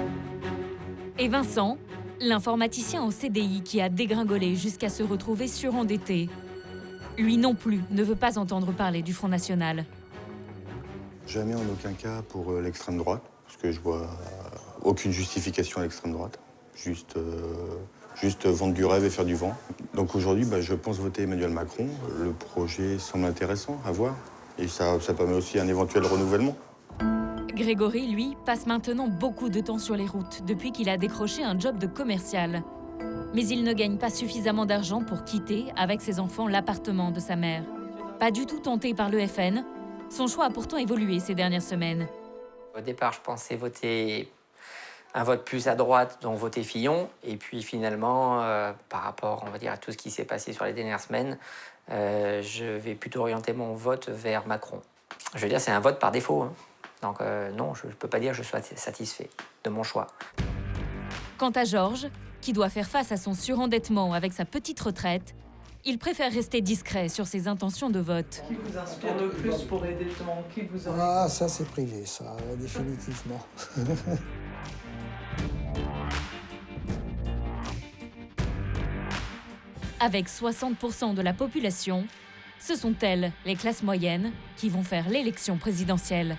Et Vincent, l'informaticien en CDI qui a dégringolé jusqu'à se retrouver surendetté. Lui non plus ne veut pas entendre parler du Front National. Jamais en aucun cas pour l'extrême droite, parce que je vois aucune justification à l'extrême droite. Juste vendre du rêve et faire du vent. Donc aujourd'hui, je pense voter Emmanuel Macron. Le projet semble intéressant à voir. Et ça permet aussi un éventuel renouvellement. Grégory, lui, passe maintenant beaucoup de temps sur les routes depuis qu'il a décroché un job de commercial. Mais il ne gagne pas suffisamment d'argent pour quitter, avec ses enfants, l'appartement de sa mère. Pas du tout tenté par le FN, son choix a pourtant évolué ces dernières semaines. Au départ, je pensais voter un vote plus à droite, donc voter Fillon. Et puis finalement, par rapport, on va dire, à tout ce qui s'est passé sur les dernières semaines, je vais plutôt orienter mon vote vers Macron. Je veux dire, c'est un vote par défaut. Hein. Donc non, je ne peux pas dire que je sois satisfait de mon choix. Quant à Georges, qui doit faire face à son surendettement avec sa petite retraite, il préfère rester discret sur ses intentions de vote. Qui vous inspire le plus pour aider le temps? Qui vous en... Ah, ça c'est privé, ça, définitivement. Avec 60% de la population, ce sont elles, les classes moyennes, qui vont faire l'élection présidentielle.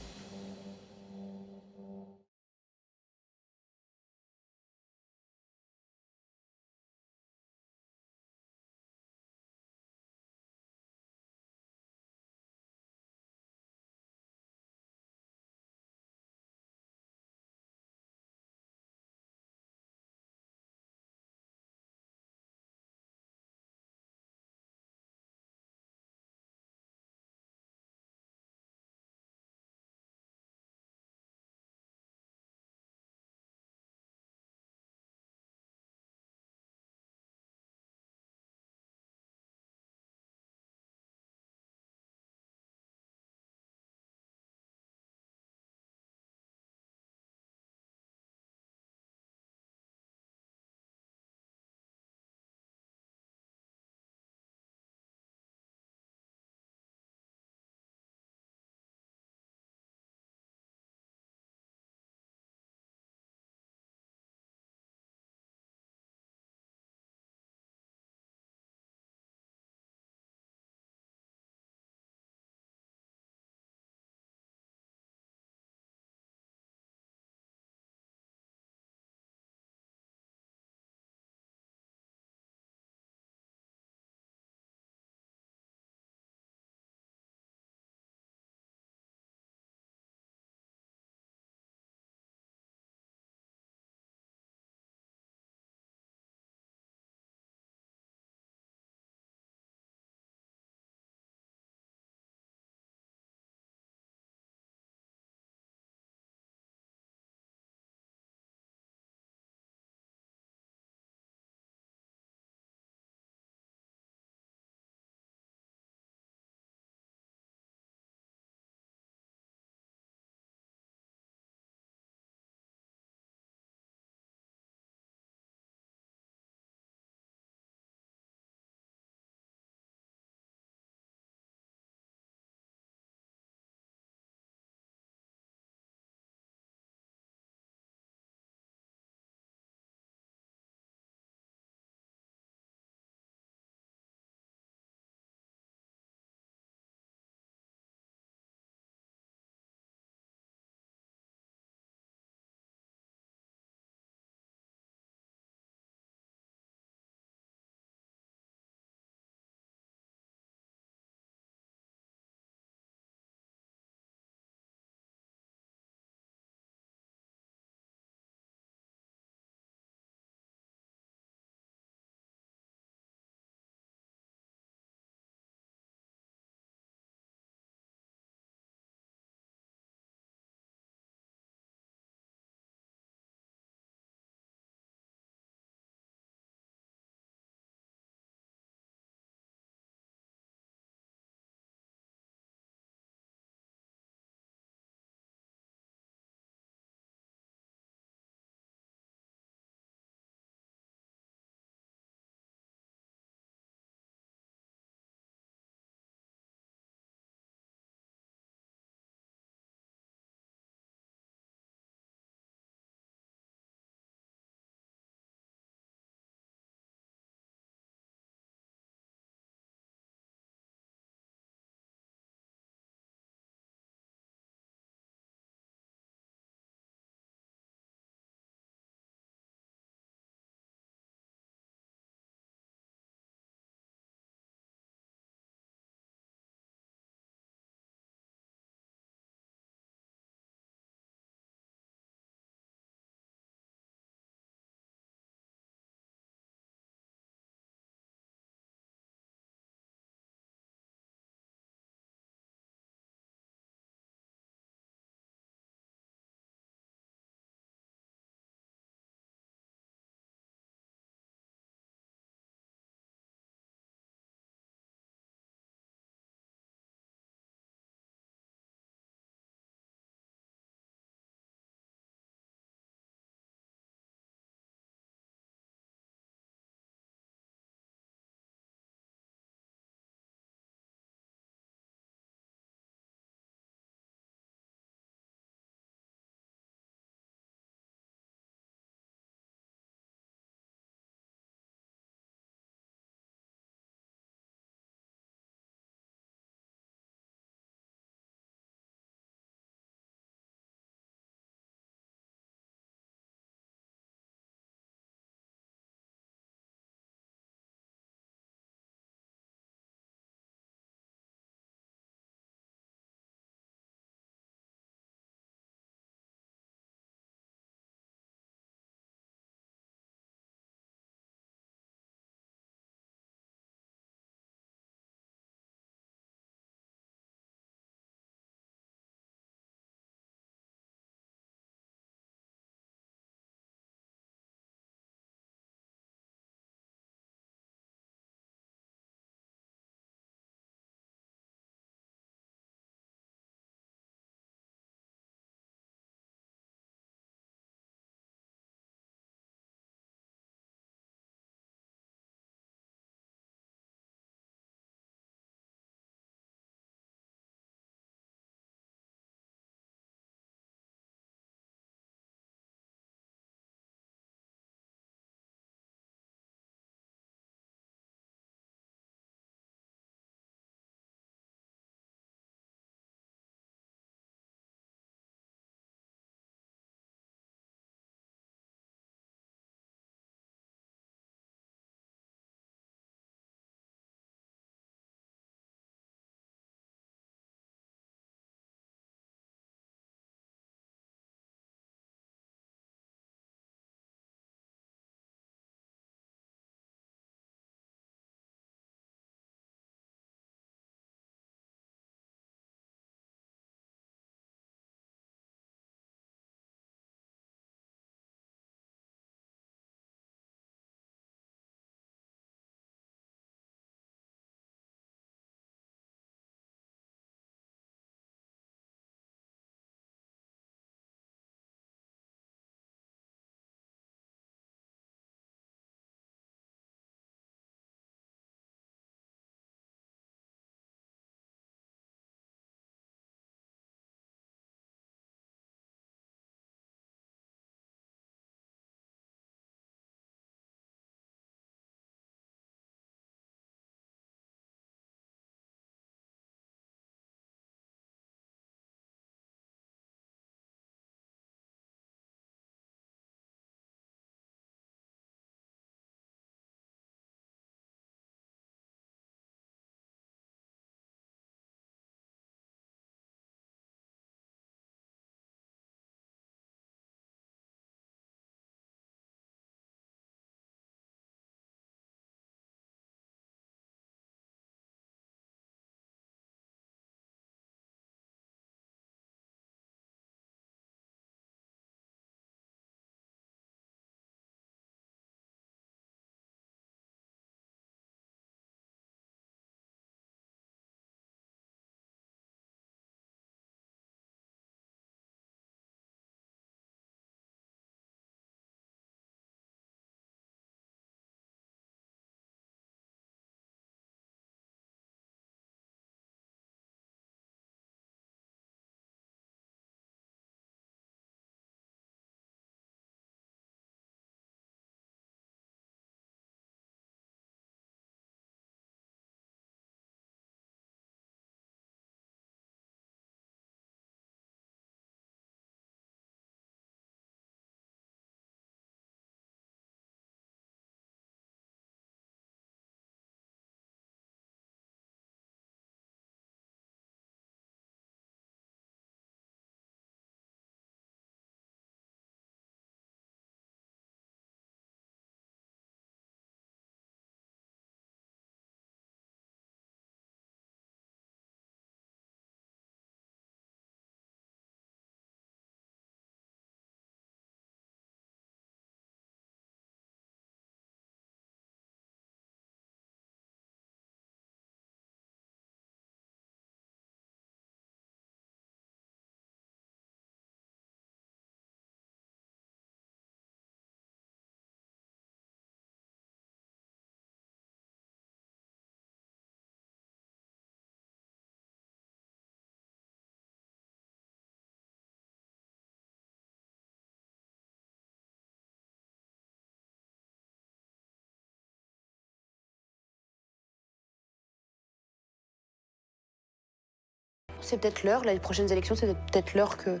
C'est peut-être l'heure, les prochaines élections, c'est peut-être l'heure que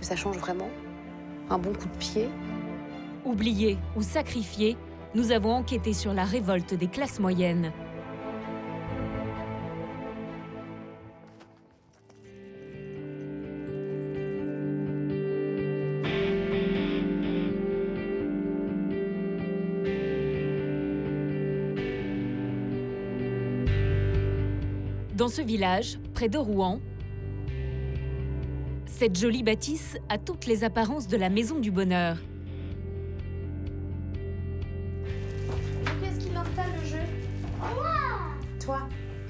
ça change vraiment. Un bon coup de pied. Oubliés ou sacrifiés, nous avons enquêté sur la révolte des classes moyennes. Dans ce village, près de Rouen, cette jolie bâtisse a toutes les apparences de la maison du bonheur. Qu'est-ce qui installe le jeu? Moi. Toi.